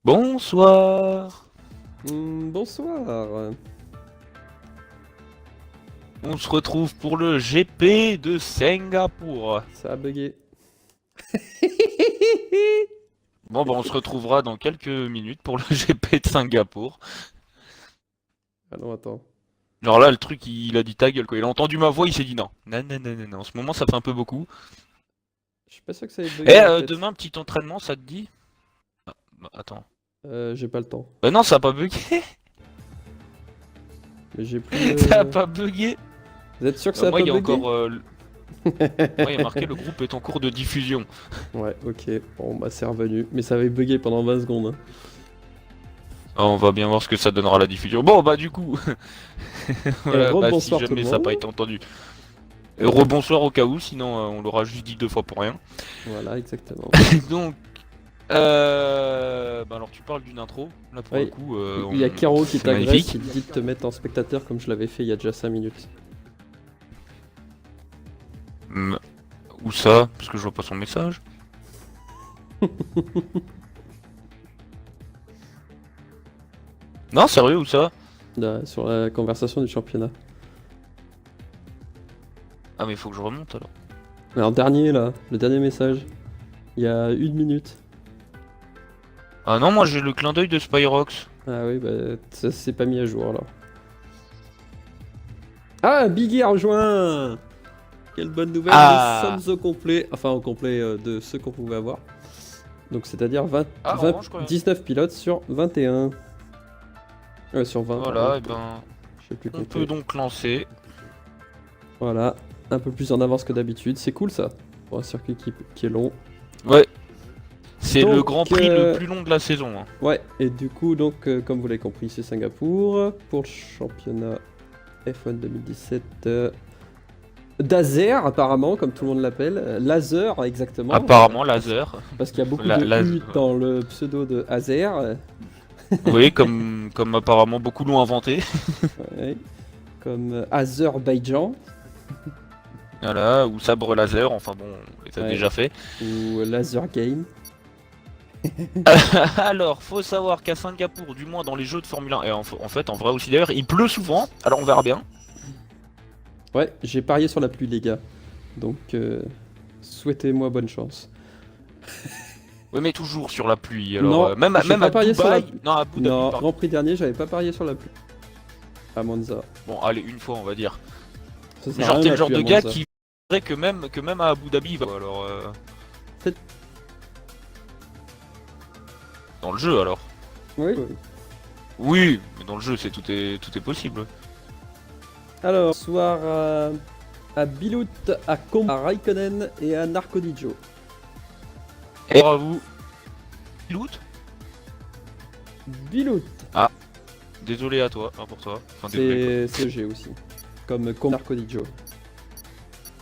Bonsoir. Bonsoir. On se retrouve pour le GP de Singapour. Ça a bugué. Bon, bah on se retrouvera dans quelques minutes pour le GP de Singapour. Ah non, attends. Genre là, le truc, il a dit ta gueule, quoi. Il a entendu ma voix, il s'est dit non. Non, non, non, non, non. En ce moment, ça fait un peu beaucoup. Je suis pas sûr que ça ait bugué en fait. Demain, petit entraînement, ça te dit? Ah, bah, attends. J'ai pas le temps. Bah non, ça a pas bugué. Mais j'ai plus. Ça a pas bugué. Vous êtes sûr que ça a Moi, pas il y a bugué? encore. Moi, il y a marqué le groupe est en cours de diffusion. Ouais, ok. Bon, bah c'est revenu. Mais ça avait bugué pendant 20 secondes. Hein. Ah, on va bien voir ce que ça donnera la diffusion. Bon, bah du coup. Voilà, bah, si rebonsoir tout jamais le ça n'a pas monde. été entendu. Rebonsoir au cas où, sinon on l'aura juste dit 2 fois pour rien. Voilà, exactement. Donc, bah alors tu parles d'une intro, là pour Oui. le coup. Il y a Kero qui c'est t'agresse, magnifique. il te dit de te mettre en spectateur comme je l'avais fait il y a déjà 5 minutes. Où ça? Parce que je vois pas son message. Non, sérieux, où ça? Là, sur la conversation du championnat. Ah, mais il faut que je remonte alors. Alors, dernier là, le dernier message. Il y a 1 minute. Ah non, moi j'ai le clin d'œil de Spyrox. Ah oui, bah ça s'est pas mis à jour alors. Ah, Biggie a rejoint! Quelle bonne nouvelle, Ah. nous sommes au complet, enfin au complet de ceux qu'on pouvait avoir. Donc c'est-à-dire 20, Ah, 20 orange, quand même. 19 pilotes sur 21. Sur 20, Voilà, pardon. et ben Je sais plus on compter. peut donc lancer. Voilà, un peu plus en avance que d'habitude, c'est cool ça, pour un circuit qui est long. Ouais. C'est le Donc, Grand Prix le plus long de la saison. Hein. Ouais, et du coup, donc, comme vous l'avez compris, c'est Singapour. Pour le championnat F1 2017 d'Azer, apparemment, comme tout le monde l'appelle. Laser, exactement. Apparemment, laser. Parce qu'il y a beaucoup La- de la- U dans le pseudo de Azer. Oui, comme apparemment beaucoup l'ont inventé. Ouais. Comme Azerbaïdjan Voilà, ou sabre laser, enfin bon, on les a Ouais. déjà fait. ou Laser Game. Alors, faut savoir qu'à Singapour, du moins dans les jeux de Formule 1, et en fait, en vrai aussi d'ailleurs, il pleut souvent, alors on verra bien. Ouais, j'ai parié sur la pluie, les gars. Donc, souhaitez-moi bonne chance. Oui, mais toujours sur la pluie, alors Non, même, j'ai même pas à parié sur la Dubaï, non, à Abu Dhabi, Non, pardon. Grand Prix dernier, j'avais pas parié sur la pluie. À Monza. Bon, allez, une fois, on va dire. Ça sert Mais à genre, rien, t'es la le genre pluie de à gars Monza. qui dirait que même à Abu Dhabi, il va. Alors, Peut-être- dans le jeu, alors. Oui. Oui, mais dans le jeu, tout est possible. Alors, soir à Bilout, à Com, à Raikkonen et à Narcodijo. Et à vous. Pilote. Bilout, Désolé à toi, hein, pour toi. Enfin, désolé. c'est G aussi. Comme Com Narcodijo.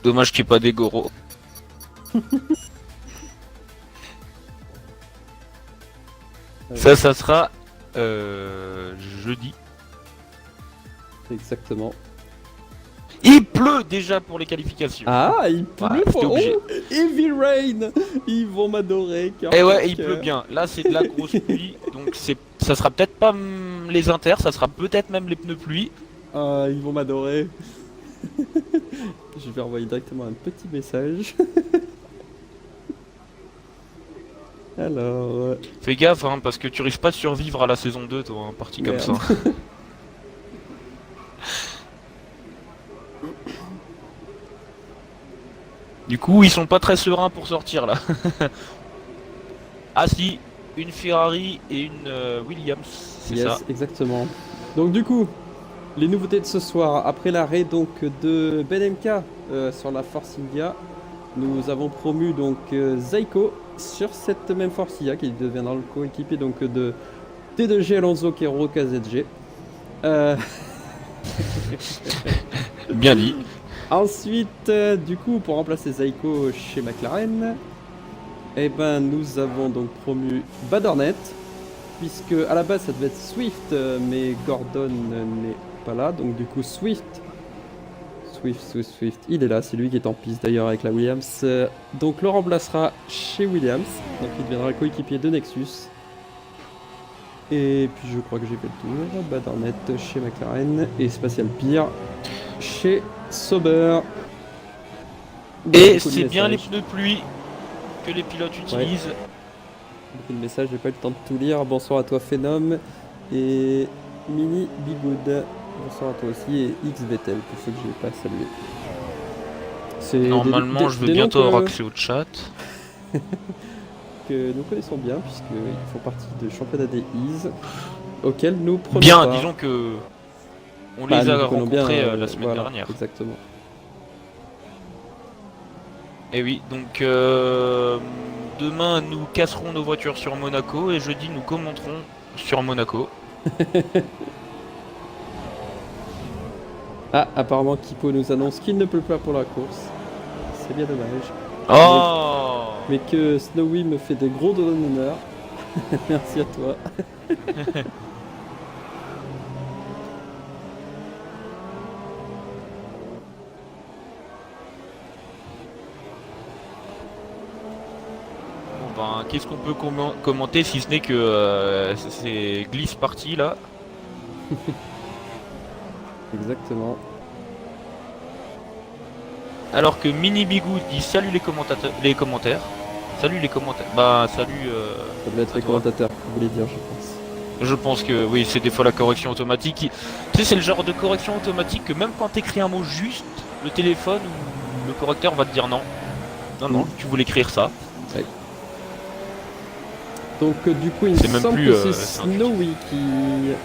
Dommage qu'il n'y ait pas des goros. Ça sera jeudi. Exactement. Il pleut déjà pour les qualifications. Ah, il Ah, pleut c'était obligé. Oh, Heavy Rain. Ils vont m'adorer. cœur Et par ouais, il cœur. pleut bien. Là, c'est de la grosse pluie, donc ça sera peut-être pas les inters, ça sera peut-être même les pneus pluie. Ah, ils vont m'adorer. Je vais envoyer directement un petit message. Alors, Fais gaffe, hein, parce que tu risques pas de survivre à la saison 2, toi, un parti comme ça. merde. Du coup, ils sont pas très sereins pour sortir là. Ah si, une Ferrari et une Williams, c'est Yes, ça. exactement. Donc du coup, les nouveautés de ce soir, après l'arrêt donc de Ben MK sur la Force India, nous avons promu donc Zaiko sur cette même Force India qui deviendra le coéquipier donc de T2G Alonso Kero KZG. Euh, Bien dit. Ensuite, du coup, pour remplacer Zaiko chez McLaren, eh ben, nous avons donc promu Badornet, puisque à la base ça devait être Swift, mais Gordon n'est pas là, donc du coup Swift, il est là, c'est lui qui est en piste d'ailleurs avec la Williams. Donc le remplacera chez Williams, donc il deviendra le coéquipier de Nexus. Et puis je crois que j'ai fait le tour. Badornet chez McLaren et Spatial Peer chez Sauber. Et Beaucoup de c'est bien les messages. pneus pluie que les pilotes utilisent. Beaucoup de messages, j'ai pas eu le temps de tout lire. Bonsoir à toi Phenom et Mini Bigood. Bonsoir à toi aussi et XVTL pour ceux que je n'ai pas salué. C'est Normalement, je vais des noms bientôt avoir accès au chat. que nous connaissons bien puisqu'ils font partie du championnat des Ease auquel nous prenons Bien, part. disons que on Bah, les a nous connaissons bien, rencontrés la semaine voilà, dernière. Exactement. Et oui, donc demain nous casserons nos voitures sur Monaco et jeudi nous commenterons sur Monaco. Ah, apparemment Kipo nous annonce qu'il ne pleut pas pour la course. C'est bien dommage. Oh Mais que Snowy me fait des gros doigts d'honneur. Merci à toi. Bon ben, qu'est-ce qu'on peut commenter si ce n'est que c'est glisse parti là. Exactement. Alors que Mini Bigou dit salut les commentaires. Salut les commentaires. Bah salut. Ça devait être à les toi. commentateurs que vous voulez dire, je pense. Je pense que oui, c'est des fois la correction automatique. Tu sais, c'est le genre de correction automatique que même quand t'écris un mot juste, le téléphone ou le correcteur va te dire non. Non, non, tu voulais écrire ça. Ouais. Donc du coup, il me C'est même semble plus, que c'est c'est un Snowy qui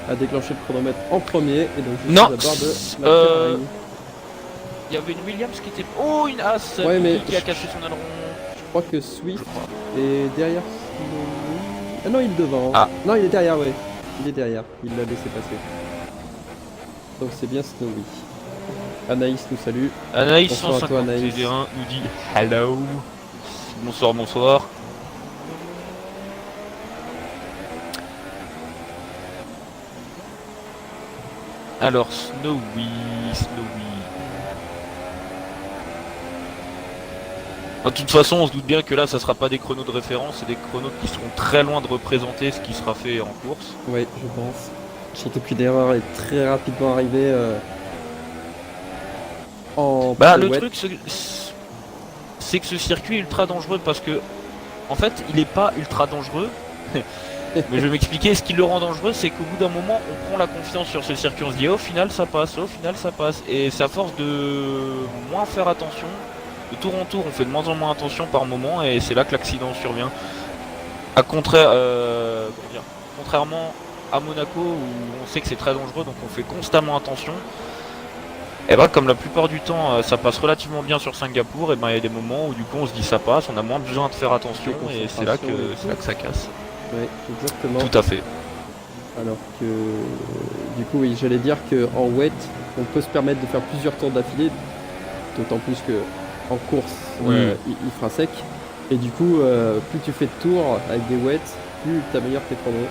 a déclenché le chronomètre en premier. Et donc je suis Non, à bord de euh, McLaren. Il y avait une Williams qui était. Oh, une As Ouais, mais qui a caché son aileron. je crois que Swift Je crois. est derrière Snowy. Ah non, il est devant. Ah. Non, il est derrière, ouais. Il est derrière. Il l'a laissé passer. Donc c'est bien Snowy. Anaïs nous salue. Anaïs Bonsoir à toi, 150 Anaïs. TD1 nous dit hello. Bonsoir, bonsoir. Alors, Snowy. De toute façon, on se doute bien que là, ça sera pas des chronos de référence, c'est des chronos qui seront très loin de représenter ce qui sera fait en course. Oui, je pense. Surtout qu'une erreur est très rapidement arrivée en Bah, le pirouette. truc, c'est que ce circuit est ultra dangereux parce que, en fait, il est pas ultra dangereux. Mais je vais m'expliquer, ce qui le rend dangereux, c'est qu'au bout d'un moment, on prend la confiance sur ce circuit, on se dit, oh, au final, ça passe, au final, ça passe. Et c'est à force de moins faire attention, de tour en tour, on fait de moins en moins attention par moment, et c'est là que l'accident survient. Contrairement à Monaco, où on sait que c'est très dangereux, donc on fait constamment attention. Et bah, comme la plupart du temps, ça passe relativement bien sur Singapour, et ben il y a des moments où du coup on se dit ça passe, on a moins besoin de faire attention, et c'est là que ça casse. Oui, exactement. Tout à fait. Alors que, du coup, oui, j'allais dire qu'en wet, on peut se permettre de faire plusieurs tours d'affilée, d'autant plus que en course, il fera sec. Et du coup, plus tu fais de tours avec des wets, plus tu améliores tes chronos.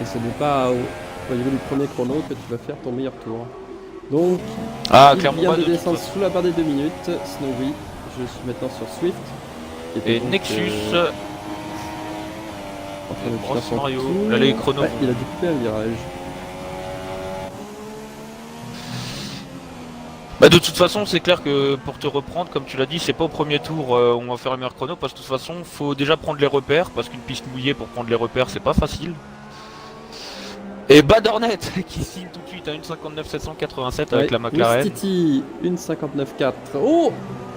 Et ce n'est pas au niveau du premier chrono que tu vas faire ton meilleur tour. Donc, il clairement vient pas de de descendre toute façon. sous la barre des 2 minutes. Snowy, je suis maintenant sur Swift. qui était Et donc, Nexus, en train de Grosse finir son Mario. tour. Là, les chronos Ouais, vont- il a dû couper un virage. bah de toute façon c'est clair que pour te reprendre, comme tu l'as dit, c'est pas au premier tour on va faire le meilleur chrono, parce que de toute façon faut déjà prendre les repères, parce qu'une piste mouillée pour prendre les repères c'est pas facile. Et Badornet qui signe tout de suite à 1,59,787 avec la McLaren. Wistiti, 1,59,4. Oh,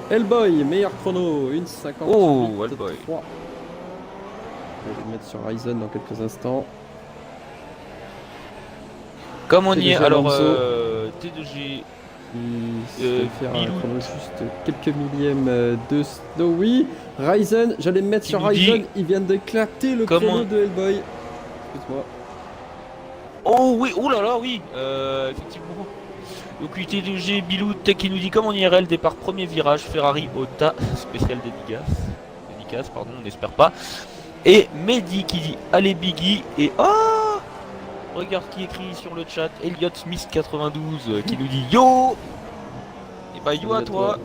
Hellboy, meilleur chrono, 1,58,3. Oh, Hellboy. Je vais le mettre sur Ryzen dans quelques instants. Comme on y est, TDG alors Alonso. T2G, Il se fait faire un Bilou. chrono juste quelques millièmes de Snowy. Ryzen, j'allais me mettre Qui sur nous dit- Ryzen, il vient d'éclater le Comment- chrono de Hellboy. Excuse-moi. oh oui, oh là là oui, effectivement. Donc T2G Bilou Tech qui nous dit comme en IRL, départ premier virage, Ferrari Ota, spécial dédicace, pardon, on n'espère pas. Et Mehdi qui dit allez Biggie, et oh, regarde qui écrit sur le chat, Elliot Smith 92 qui nous dit yo. Et bah yo à Salut toi.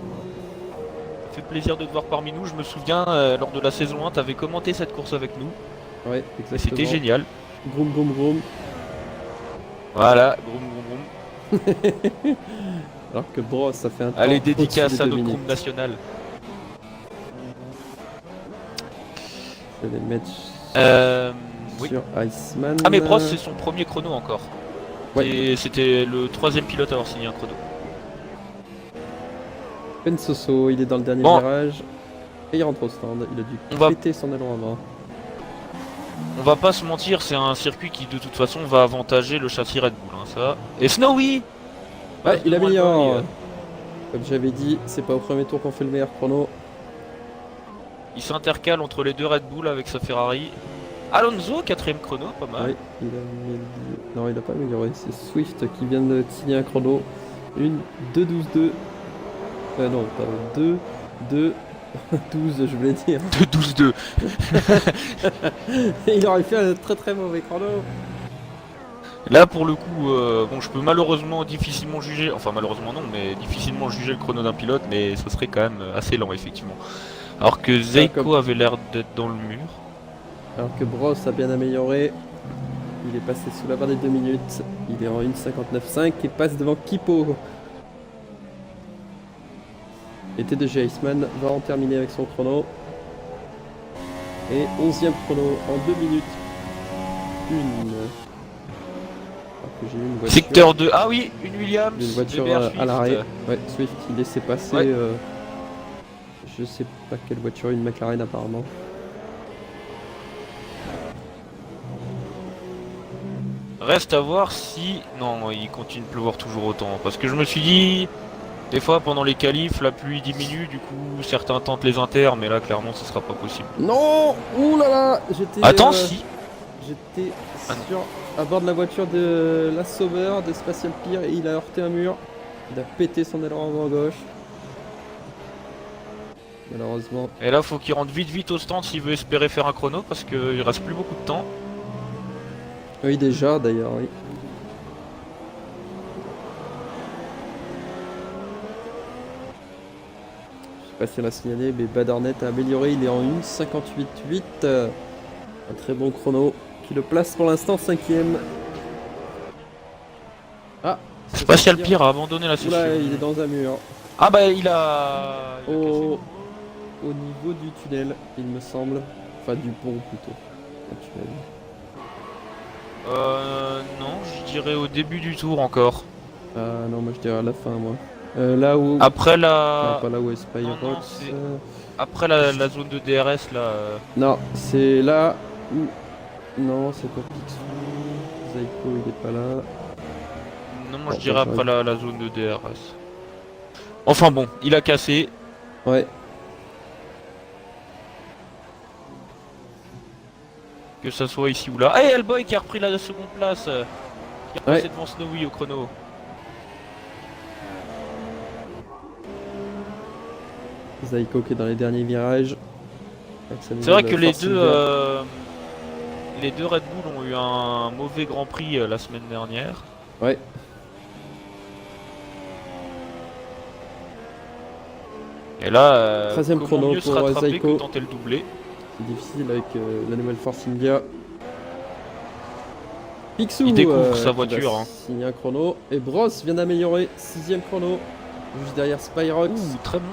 Ça fait plaisir de te voir parmi nous. Je me souviens lors de la saison 1, t'avais commenté cette course avec nous. Ouais, Et exactement. c'était génial. Groom, groom, groom. Voilà, groom, groom, groom. Alors que Bros, ça fait un temps Allez, au-dessus dédicace des à 2 notre minutes. groom national. Je vais les mettre Oui. sur Iceman. Ah mais Bros c'est son premier chrono encore. Ouais. Et c'était le 3ème pilote à avoir signé un chrono. Ben Soso, il est dans le dernier Bon. virage. Et il rentre au stand. Il a dû On va- péter son aileron avant. On va pas se mentir, c'est un circuit qui de toute façon va avantager le châssis Red Bull, hein, ça. Et Snowy Ouais, il améliore. Boy, Comme j'avais dit, c'est pas au premier tour qu'on fait le meilleur chrono. il s'intercale entre les deux Red Bull avec sa Ferrari. Alonso, 4ème chrono, pas mal. Ouais, il a amélioré. Non, il a pas amélioré. C'est Swift qui vient de signer un chrono. Une 2-12-2. Non, pas 2, 2, 12, je voulais dire. De 12-2. Il aurait fait un très très mauvais chrono. Là pour le coup, bon je peux malheureusement difficilement juger, enfin malheureusement non, mais difficilement juger le chrono d'un pilote, mais ce serait quand même assez lent effectivement. Alors que Zeiko comme- avait l'air d'être dans le mur. Alors que Bros a bien amélioré. Il est passé sous la barre des 2 minutes. Il est en 1,59,5 et passe devant Kipo. Et T2G Iceman va en terminer avec son chrono. Et 11e chrono en 2 minutes. Alors que j'ai eu une voiture. Secteur 2, ah oui, une Williams, Une voiture Weber, à Swift. l'arrêt. Ouais, Swift il laissait passer. Ouais. Je sais pas quelle voiture, une McLaren apparemment. Reste à voir si... Non, il continue de pleuvoir toujours autant. Parce que je me suis dit... Des fois pendant les qualifs, la pluie diminue, du coup certains tentent les inters, mais là clairement ce sera pas possible. Non. Ouh là là. J'étais. Attends, si. J'étais sur à bord de la voiture de la Sauber de Spatial Pier et il a heurté un mur. Il a pété son aileron avant gauche. Malheureusement. Et là faut qu'il rentre vite au stand s'il veut espérer faire un chrono, parce qu'il reste plus beaucoup de temps. Oui déjà d'ailleurs oui. Je sais pas si on l'a signalé mais Badornet a amélioré, il est en 1,58,8. Un très bon chrono qui le place pour l'instant 5ème. Ah, Spatial Pier a abandonné la session. Oula, il est dans un mur. Ah bah il a cassé. Au niveau du tunnel, il me semble. Enfin du pont plutôt. Un tunnel. Non, je dirais au début du tour encore. Ah non, moi je dirais à la fin moi. Là où... Après Non, la... pas là où est Non, Spyrox. non, c'est- Après la zone de DRS là... Non, c'est là où... Non, c'est pas Picsou. Zaiko, il est pas là. Non, moi je Oh, dirais bah, après la zone de DRS. Enfin bon, il a cassé. Ouais. Que ça soit ici ou là. Hey, Hellboy qui a repris la seconde place. Qui a Ouais. passé devant Snowy au chrono. Zaiko qui est dans les derniers virages. C'est vrai que les deux Red Bull ont eu un mauvais Grand Prix la semaine dernière. Ouais. Et là, 13e comment chrono mieux se pour, rattraper Zaiko. que tenter le doublé. C'est difficile avec la nouvelle Force India. Picsou Il découvre sa qui va voiture, hein. signer un chrono. Et Bros vient d'améliorer. 6ème chrono. Juste derrière Spyrox. Ouh, très bon.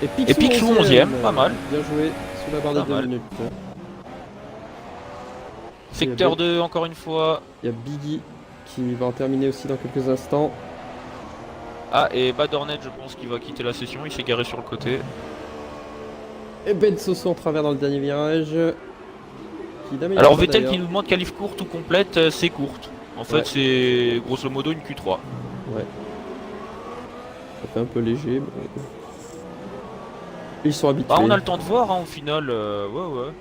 Et Et Picsou 11e, pas mal. Bien joué. Sous la barre Pas des 2 mal. minutes. Secteur 2 encore une fois. Il y a Biggie qui va en terminer aussi dans quelques instants. Ah, et Badornet je pense qu'il va quitter la session, il s'est garé sur le côté. Et Ben Soso en travers dans le dernier virage. Qui n'améliore Alors pas, Vettel d'ailleurs. qui nous demande qualif courte ou complète, c'est courte. En fait Ouais. c'est grosso modo une Q3. Ouais. Ça fait un peu léger. Mais... Ils sont habitués. Bah on a le temps de voir hein, au final, ouais.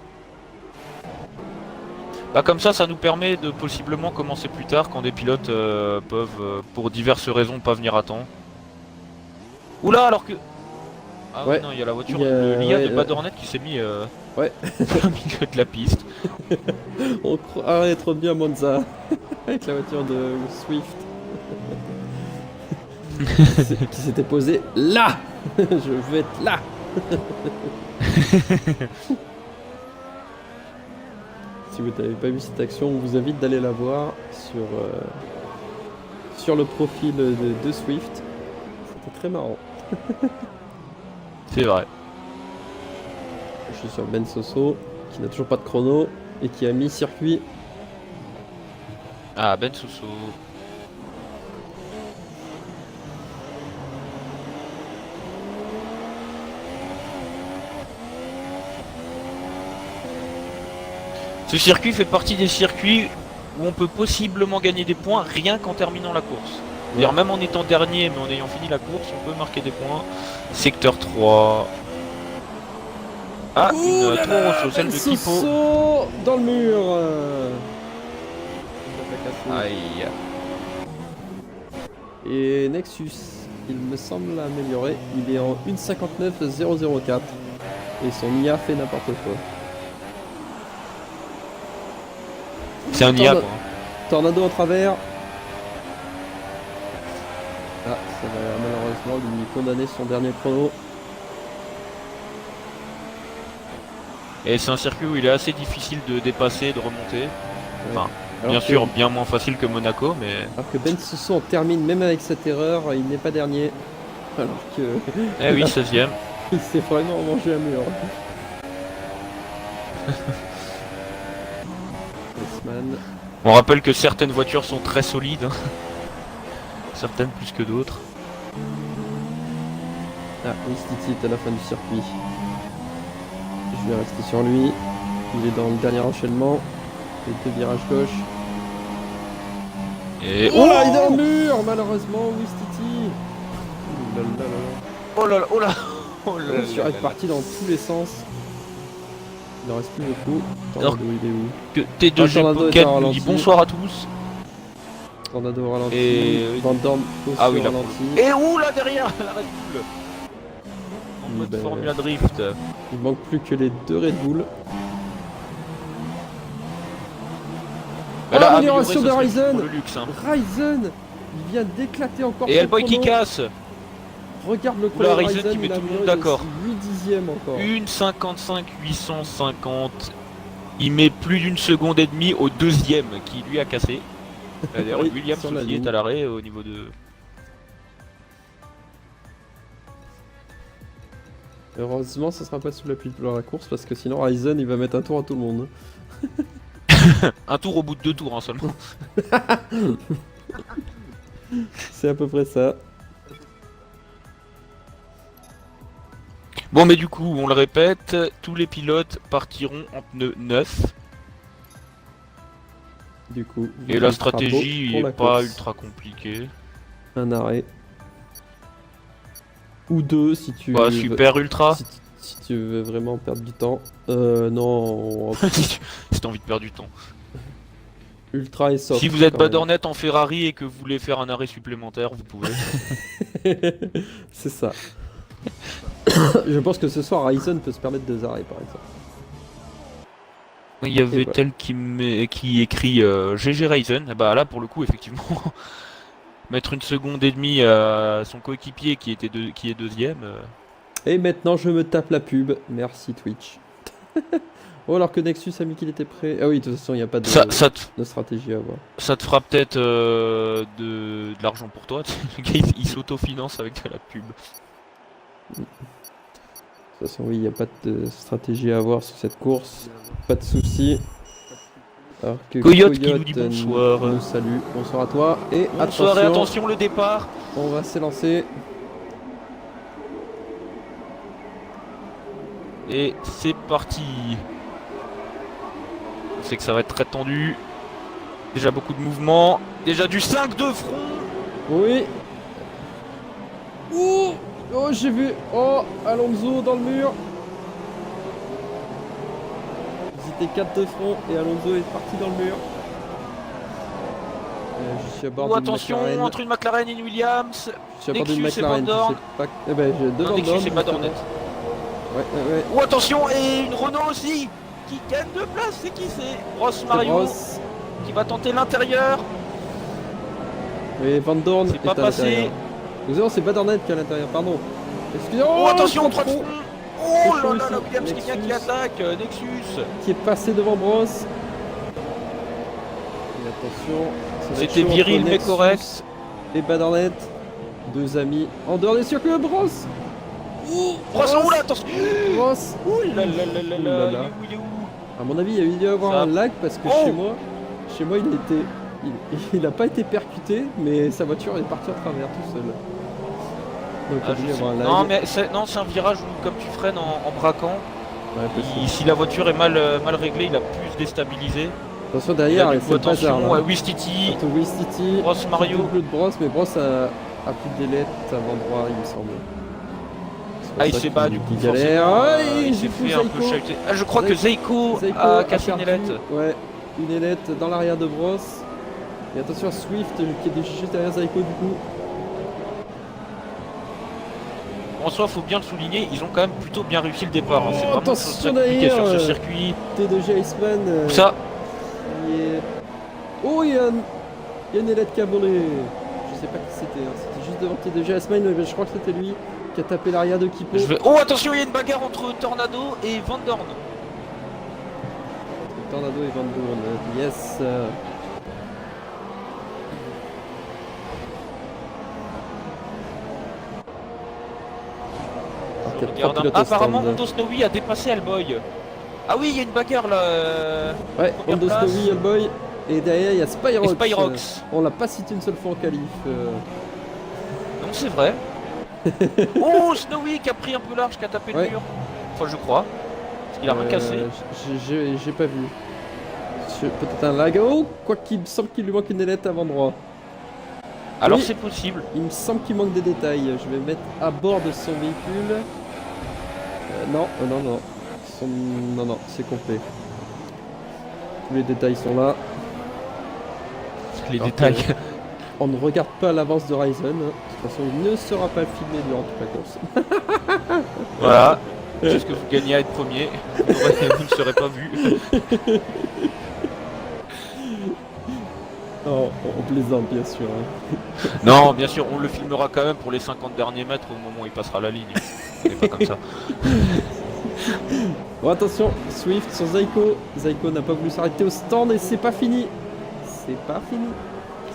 Bah comme ça nous permet de possiblement commencer plus tard quand des pilotes peuvent pour diverses raisons pas venir à temps. Oula alors que... Ah Ouais. non, il y a la voiture Il y a- de l'IA ouais, de Badornet qui s'est mis Ouais. au milieu de la piste. On croirait être bien à Monza avec la voiture de Swift qui s'était posée là. Je veux être là. Si vous n'avez pas vu cette action, on vous invite d'aller la voir sur le profil de Swift. C'était très marrant. C'est vrai. Je suis sur Ben Soso, qui n'a toujours pas de chrono et qui a mis circuit. Ah, Ben Soso. Ce circuit fait partie des circuits où on peut possiblement gagner des points rien qu'en terminant la course. D'ailleurs, même en étant dernier, mais en ayant fini la course, on peut marquer des points. Secteur 3. Ah, une Toro Rosso, celle de Kipo. Soso dans le mur. Aïe. Et Nexus, il me semble amélioré. Il est en 1.59.004. Et son IA fait n'importe quoi. C'est un IA, quoi. Tornado en travers. Ah, ça va malheureusement lui condamner son dernier chrono. Et c'est un circuit où il est assez difficile de dépasser, de remonter. Enfin, Alors bien que- sûr, bien moins facile que Monaco, mais... Alors que Ben Soso en termine même avec cette erreur, il n'est pas dernier. Alors que Eh oui, 16ème. il s'est vraiment mangé un mur. Iceman. On rappelle que certaines voitures sont très solides. Hein. Certaines plus que d'autres. Ah, Wistiti est à la fin du circuit. Je vais rester sur lui. Il est dans le dernier enchaînement. Les deux virages gauche. Et... Oh là, il est dans le mur, malheureusement, Wistiti. Ouh là là là là. Oh là là, oh là, oh là La là voiture là est là. partie dans tous les sens. Il en reste plus beaucoup. Alors- Tornado, il est où? Que T2G Tornado est Pocket en nous ralenti. dit bonsoir à tous. Tornado au ralenti. Et- Van Dorn aussi Ah oui, au là, ralenti. Et où là derrière la Red Bull en Oui, mode ben- Formula Drift. Il manque plus que les deux Red Bull. Bah là, amélioration de améliorer, ça serait Ryzen. pour le luxe, hein. Ryzen, il vient d'éclater encore. Et son Hellboy qui chrono. casse. Regarde le Oula, chrono de Ryzen Ryzen, qui met il a tout le monde amélioré de d'accord. 8 dixièmes encore. 1,55 850. Il met plus d'une seconde et demie au deuxième qui lui a cassé. D'ailleurs, Oui, Williams sur la aussi ligne. est à l'arrêt au niveau de... Heureusement, ça sera pas sous la pluie pour la course parce que sinon Ryzen il va mettre un tour à tout le monde. Un tour au bout de 2 tours hein, seulement. C'est à peu près ça. Bon mais du coup, on le répète, tous les pilotes partiront en pneus neufs. Du coup. Et la stratégie pour la est pas course. ultra compliquée. Un arrêt. Ou deux si tu Bah veux. super ultra. Si tu veux vraiment perdre du temps. Non. Si t'as envie de perdre du temps. Ultra et soft. Si vous êtes quand même. badornette en Ferrari et que vous voulez faire un arrêt supplémentaire, vous pouvez. C'est ça. Je pense que ce soir Ryzen peut se permettre 2 arrêts par exemple. Il y avait voilà. tel qui écrit GG Ryzen. Bah là pour le coup effectivement mettre une seconde et demie à son coéquipier qui est deuxième. Et maintenant je me tape la pub. Merci Twitch. Oh alors que Nexus a mis qu'il était prêt. Ah oui de toute façon il n'y a pas de, Ça de stratégie à avoir. te fera peut-être de l'argent pour toi. Le gars il s'autofinance avec de la pub. De toute façon oui il n'y a pas de stratégie à avoir sur cette course. Pas de soucis. Alors que Coyote qui nous dit bonsoir. nous salue. Bonsoir à toi. Et Bonsoir et attention le départ. on va s'élancer. Et c'est parti. On sait que ça va être très tendu. Déjà beaucoup de mouvements. Déjà du 5 de front. Oui. Ouh. Oh j'ai vu. Oh Alonso dans le mur. Ils étaient 4 de front et Alonso est parti dans le mur. Je suis à bord Oh, d'une attention McLaren. entre une McLaren et une Williams. Je suis à bord d'une Nexus et McLaren. Van Dorn. je sais pas- Eh ben j'ai deux Non, Van Nexus Dorn, et pas justement. Dornet. Ouais. Oh attention et une Renault aussi qui gagne de place. C'est qui c'est Ross C'est Mario Ross. qui va tenter l'intérieur. Et Van Dorn C'est est pas à passé. l'intérieur. Nous avons c'est Badornet qui est à l'intérieur, pardon. Excusez-moi. Oh attention 3 de trop. front. Oh C'est chaud là là ici. la Williams qui vient qui Nexus. attaque. Nexus. Qui est passé devant Bros. Et attention, ça va être C'était chaud viril entre mais Nexus correct. Et Badornet, deux amis en dehors des circuits de Brosse. Brosse, oula, attention. Brosse. Ouh là là là là Ouh là là, là. il est où? À mon avis, il y a eu dû y avoir Ça- un lag parce que Oh. chez moi, il a pas été percuté, mais sa voiture est partie à travers tout seul. Donc il y Ah, a dû je y sais- avoir un lag. Non mais c'est un virage où comme tu freines en braquant, Ouais, possible. si la voiture est mal réglée, il a pu se déstabiliser. Attention Et derrière, là, du c'est coup, le bazar attention là. à Wistiti, Surtout Wistiti, Brosse Mario. double de Brosse, mais Brosse a plus de délai avant droit, il me semble. C'est pour Ah, il ça s'est qu'il- pas du coup. qu'il galère. forcément, Ouais, il du s'est coup, fait un peu Zaiko. chahuter. Ah, je crois que Zaiko Zaiko a cassé une perdu, ailette. Ouais, une ailette dans l'arrière de Brosse. Et attention à Swift qui est juste derrière Zaiko du coup. En soi, faut bien le souligner, ils ont quand même plutôt bien réussi le départ. Hein. C'est Oh, vraiment attention chose très compliquée sur ce d'ailleurs, circuit. T2G Iceman. Ça, Oh, il y a une ailette qui a volé. Je sais pas qui c'était, hein. C'était juste devant T2G Iceman, mais je crois que c'était lui qui a tapé l'arrière de Kipo. je vais. Oh, attention, il y a une bagarre entre Tornado et Van Dorn. Tornado et Van Dorn, yes. Alors qu'il y a trois Regarde, pilotes au apparemment, stand. Hondo Snowy a dépassé Hellboy. Ah oui, il y a une bagarre là. Ouais, première Hondo place. Snowy, Hellboy. Et derrière, il y a Spyrox. Et Spyrox. On l'a pas cité une seule fois en qualif. Non, c'est vrai. Oh, Snowy qui a pris un peu large, qui a tapé Ouais. le mur. Enfin, je crois. Parce qu'il a rien cassé. J'ai pas vu. Peut-être un lag. Oh, quoi qu'il me semble qu'il lui manque une ailette avant droit. Alors, oui. c'est possible. Il me semble qu'il manque des détails. Je vais mettre à bord de son véhicule. Non. Non, c'est complet. Tous les détails sont là. Les Alors détails. On ne regarde pas l'avance de Ryzen. De toute façon, il ne sera pas filmé durant toute la course. Voilà. Puisque vous gagnez à être premier, vous ne serez pas vu. Oh, on plaisante, bien sûr. Hein. Non, bien sûr, on le filmera quand même pour les 50 derniers mètres au moment où il passera la ligne. On n'est pas comme ça. Bon, attention, Swift sur Zaiko. Zaiko n'a pas voulu s'arrêter au stand et c'est pas fini. C'est pas fini.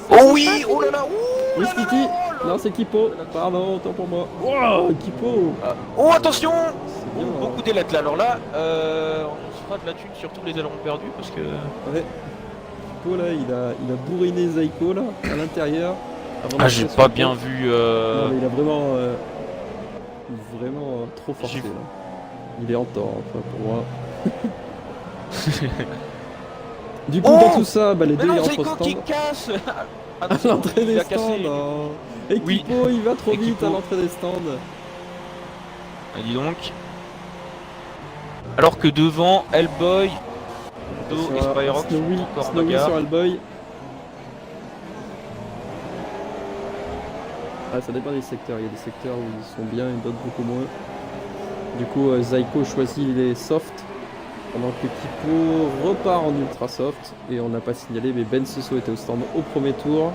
Oh oui, oh là là, ouh Oui, là là Titi. là. Non, c'est Kipo. Pardon, autant pour moi. Wow, Kipo. Oh, attention. C'est bien. hein. Beaucoup d'ailettes là. Alors là, on se fera de la thune sur tous les ailerons perdus parce que... Ouais. Kipo, là, il a bourriné Zaiko, là, à l'intérieur. avant Ah, j'ai d'entrer pas sur le bien pont. vu... Non, mais il a vraiment... trop forcé, J'ai- là. Il est en tort, enfin, pour moi. Du coup, Oh dans tout ça, bah, les Mais deux, non, ils rentrent au Zaiko stand. qui casse. Ah non, À c'est bon, l'entrée il des a cassé. stands. Oh. Et Oui. Kipo, il va trop Et vite Kipo. à l'entrée des stands. Ah, dis donc. Alors que devant, Hellboy, Hondo et Sur Spyrox sont Snowy, encore en Snowy bagarre. sur Hellboy. Ah, ça dépend des secteurs. Il y a des secteurs où ils sont bien et d'autres beaucoup moins. Du coup, Zaiko choisit les softs. Pendant que Kipo repart en ultra soft. Et on n'a pas signalé, mais Ben Soso était au stand au premier tour.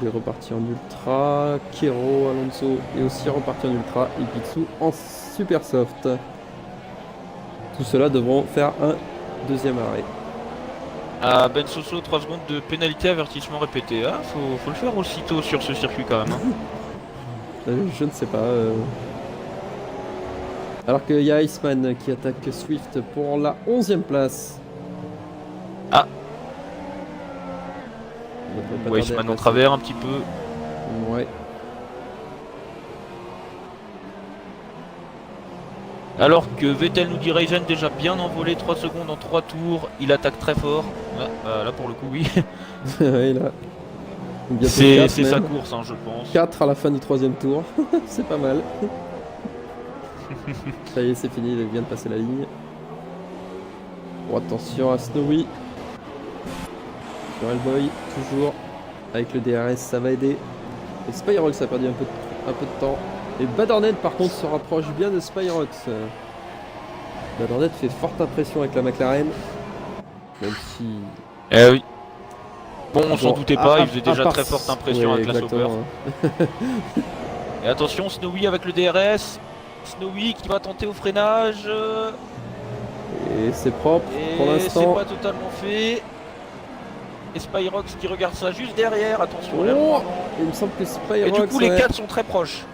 Il est reparti en ultra. Kero, Alonso est aussi reparti en ultra. Et Pitsu en super soft. Tout cela devront faire un deuxième arrêt. Ah, Ben Soso, 3 secondes de pénalité, avertissement répété. Ah, faut le faire aussitôt sur ce circuit quand même. Hein. Je ne sais pas. Alors qu'il y a Iceman qui attaque Swift pour la 11e place. Ah. Il devrait pas Ouais, tarder à Iceman en passer. travers un petit peu. Ouais. Alors que Vettel nous dit Ryzen déjà bien envolé, 3 secondes en 3 tours. Il attaque très fort. Ouais, là pour le coup, oui. Ouais, là. Bientôt C'est 4 sa même. course, hein, je pense. 4 à la fin du 3e tour. C'est pas mal. Ça y est, c'est fini, il vient de passer la ligne. Bon, attention à Snowy. Sur Hellboy, toujours. Avec le DRS, ça va aider. Et Spyrox a perdu un peu de temps. Et Badornet, par contre, se rapproche bien de Spyrox. Badornet fait forte impression avec la McLaren. Même si... Eh oui. Bon, on s'en Bon, doutait pas, à- il faisait à déjà part- très forte impression Ouais, avec la Sauber. exactement. Et attention, Snowy avec le DRS. Snowy qui va tenter au freinage. Et c'est propre pour Et c'est l'instant. pas totalement fait. et Spyrox qui regarde ça juste derrière. Attention, Oh, l'aileron avant. il me semble que Et Spyrox du coup, les ouais, 4 sont très proches.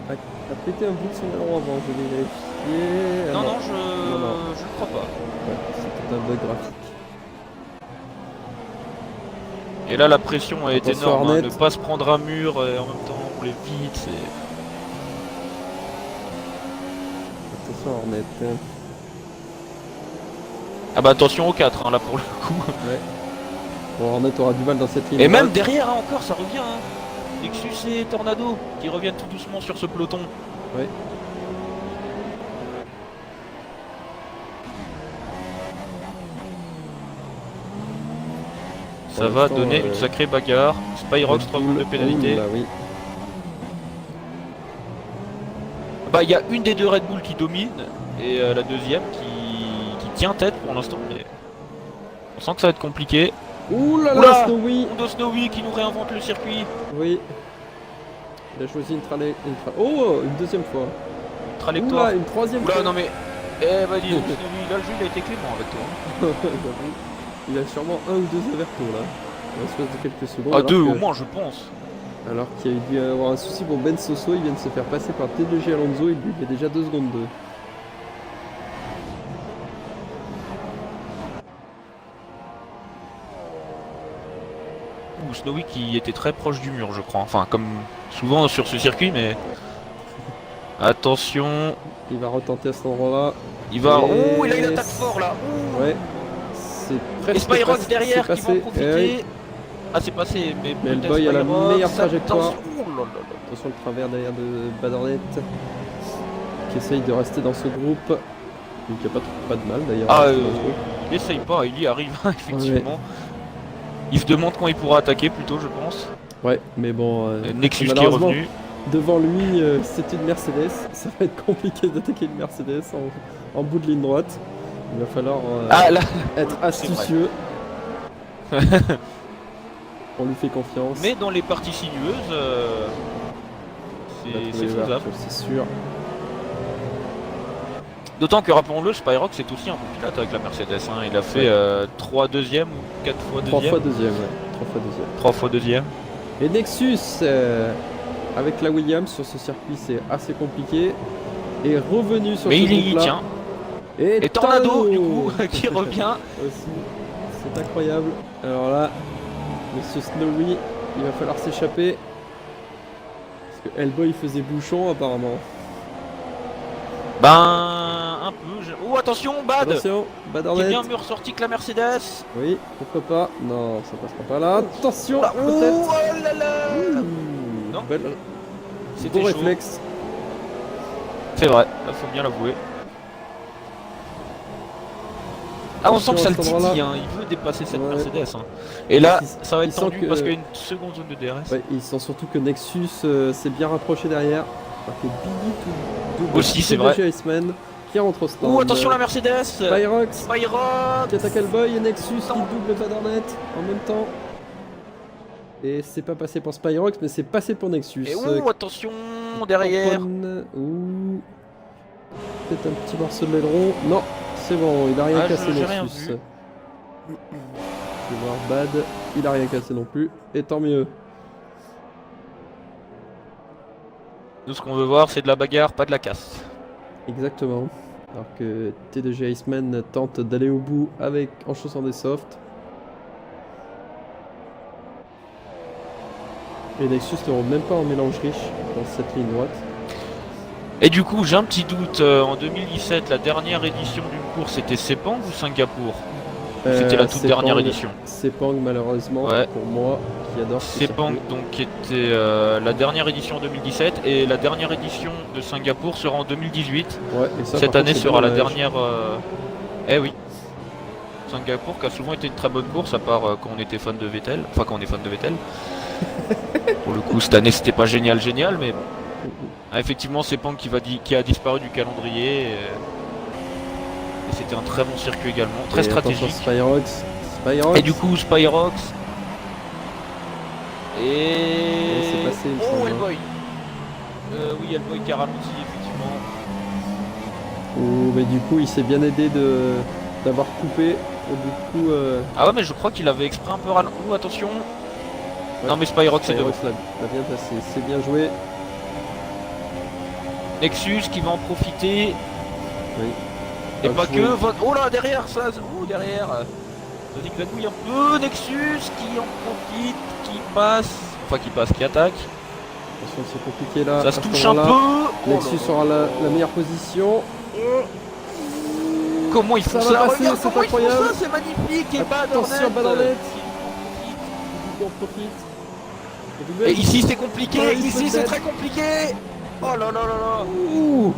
a pété un bout de son aileron avant, je vais vérifier. Ah Non, non, non. je ne crois pas. Ouais, c'était un bug graphique. Et là, la pression est Attention, énorme. Hein, Hornet. ne pas se prendre un mur et en même temps rouler vite. Attention Hornet. Ah bah attention aux 4 hein, là pour le coup. Ouais. Bon, Hornet aura du mal dans cette ligne. Et même droite. derrière hein, encore, ça revient. Hein. Nexus et Tornado qui reviennent tout doucement sur ce peloton. Ouais. Ça Pour va l'instant, donner une sacrée bagarre. Spyrox, 3 secondes de pénalité. Bah oui. Bah il y a une des deux Red Bull qui domine et la deuxième qui tient tête pour l'instant. Mais on sent que ça va être compliqué. Ouh là Oula, là, Snowy. Hondo Snowy qui nous réinvente le circuit. Oui. Il a choisi Oh, une deuxième fois. Trajectoire. Oula, une troisième Oula fois. non mais. Eh bah dis donc Snowy, là le jeu il a été clément avec toi. J'avoue. Il a sûrement un ou deux avertos là. En l'espace de quelques secondes. Ah alors deux que- au moins je pense. Alors qu'il y a dû avoir un souci pour Ben Soso, il vient de se faire passer par T2G Alonso, il lui fait déjà 2 secondes 2. Ou Snowy qui était très proche du mur je crois. Enfin comme souvent sur ce circuit mais. Attention. Il va retenter à cet endroit-là. Il va. Et- Ouh, et là il attaque fort là. Ouh. Ouais. C'est presque Et Spyrox passé- derrière c'est qui va en passé. profiter. Eh oui. Ah c'est passé, mais Mais peut-être Hellboy a la Spyrox, meilleure trajectoire. attention. Ouh là là là. Attention le travers derrière de Badornet qui essaye de rester dans ce groupe. Donc il n'y a pas de mal d'ailleurs. Ah à rester dans ce groupe. il essaye pas, il y arrive effectivement. Il se demande quand il pourra attaquer plutôt je pense. Ouais, mais bon. Nexus qui est malheureusement, revenu. devant lui, c'est une Mercedes. Ça va être compliqué d'attaquer une Mercedes en bout de ligne droite. Il va falloir Ah là être c'est astucieux. On lui fait confiance. mais dans les parties sinueuses, Il va trouver c'est l'ouverture, faisable. c'est sûr. D'autant que rappelons-le, Spyrox c'est aussi un bon pilote avec la Mercedes. Hein. Il a fait 3 deuxièmes ou 4 fois 3 deuxième. fois deuxième, ouais. 3 fois deuxième. 3 fois deuxième. Et Nexus, avec la Williams sur ce circuit, c'est assez compliqué. Est revenu sur Mais ce il y groupe-là. tient. Et Et Tornado du coup qui revient. Aussi. C'est incroyable. Alors là, Monsieur Snowy, il va falloir s'échapper. Parce que Hellboy faisait bouchon apparemment. Ben un peu. Oh attention, Bad Attention, qui est Badornet. bien mieux ressorti que la Mercedes. Oui, pourquoi pas. Non, ça passera pas là. Attention, Là, peut-être. oh là là. Ouh, Non. belle- C'était Beau chaud. réflexe. C'est vrai, là, faut bien l'avouer. Ah on sent que ça le Attention à ce titille, hein. Il veut dépasser cette Ouais. Mercedes. Hein. Et là, Il- ça va il être sent tendu que- parce qu'il y a une seconde zone de DRS. Ouais, ils sentent surtout que Nexus s'est bien rapproché derrière. Alors que Billy tout double Aussi, c'est vrai. Iceman qui rentre au stand. Oh attention la Mercedes. Spyrox Spyrox qui attaque Hellboy et Nexus qui Attends. double Badornet en même temps. Et c'est pas passé pour Spyrox, mais c'est passé pour Nexus. Et attention derrière. Ouh. Peut-être un petit morceau de l'aileron. Non, c'est bon, il a rien Ah, cassé j'ai rien Nexus. vu. Je vais voir Bad, il a rien cassé non plus. Et tant mieux. Nous ce qu'on veut voir c'est de la bagarre, pas de la casse. Exactement. Alors que T2G Iceman tente d'aller au bout en chaussant des softs. Et Nexus ne rentre même pas en mélange riche dans cette ligne droite. Et du coup j'ai un petit doute, en 2017 la dernière édition d'une course c'était Sepang ou Singapour? C'était la toute dernière édition. Sepang malheureusement Ouais. pour moi qui adore ce Sepang circuit. donc qui était la dernière édition en 2017 et la dernière édition de Singapour sera en 2018. Ouais, et ça, Cette par année contre, c'est sera la dommage. dernière. Eh oui. Singapour qui a souvent été une très bonne course à part quand on était fan de Vettel. Enfin quand on est fan de Vettel. Pour le coup cette année c'était pas génial mais bon. Ah, effectivement Sepang qui a disparu du calendrier. Et c'était un très bon circuit également, très Et attention, stratégique. Spyrox. Et du coup Spyrox. Et c'est passé, il me Oh semble, hein. Hellboy. Oui Hellboy qui a ralenti effectivement. Oh, mais du coup, il s'est bien aidé d'avoir coupé. Et du coup, Ah ouais, mais je crois qu'il avait exprès un peu ralenti. Ouh, attention. Non, mais Spyrox c'est devant. Spyrox l'a bien passé, c'est bien joué. Nexus qui va en profiter. Oui. Et Ah, pas joué. que. Oh là, derrière ça. Oh, derrière. Sonic la couille un peu. Nexus qui en profite. Qui passe. Enfin, qui passe, qui attaque. Attention, c'est compliqué là. Ça se à ce touche un moment-là. peu. Nexus aura la meilleure position. Comment ils font Ça ça, va passer, regarde c'est comment ils font incroyable. ça, c'est magnifique. Et Attention, Badornet. On profite. Et ici c'est compliqué, Ouais, ici c'est peut-être. très compliqué. Oh là là là là. Ouh.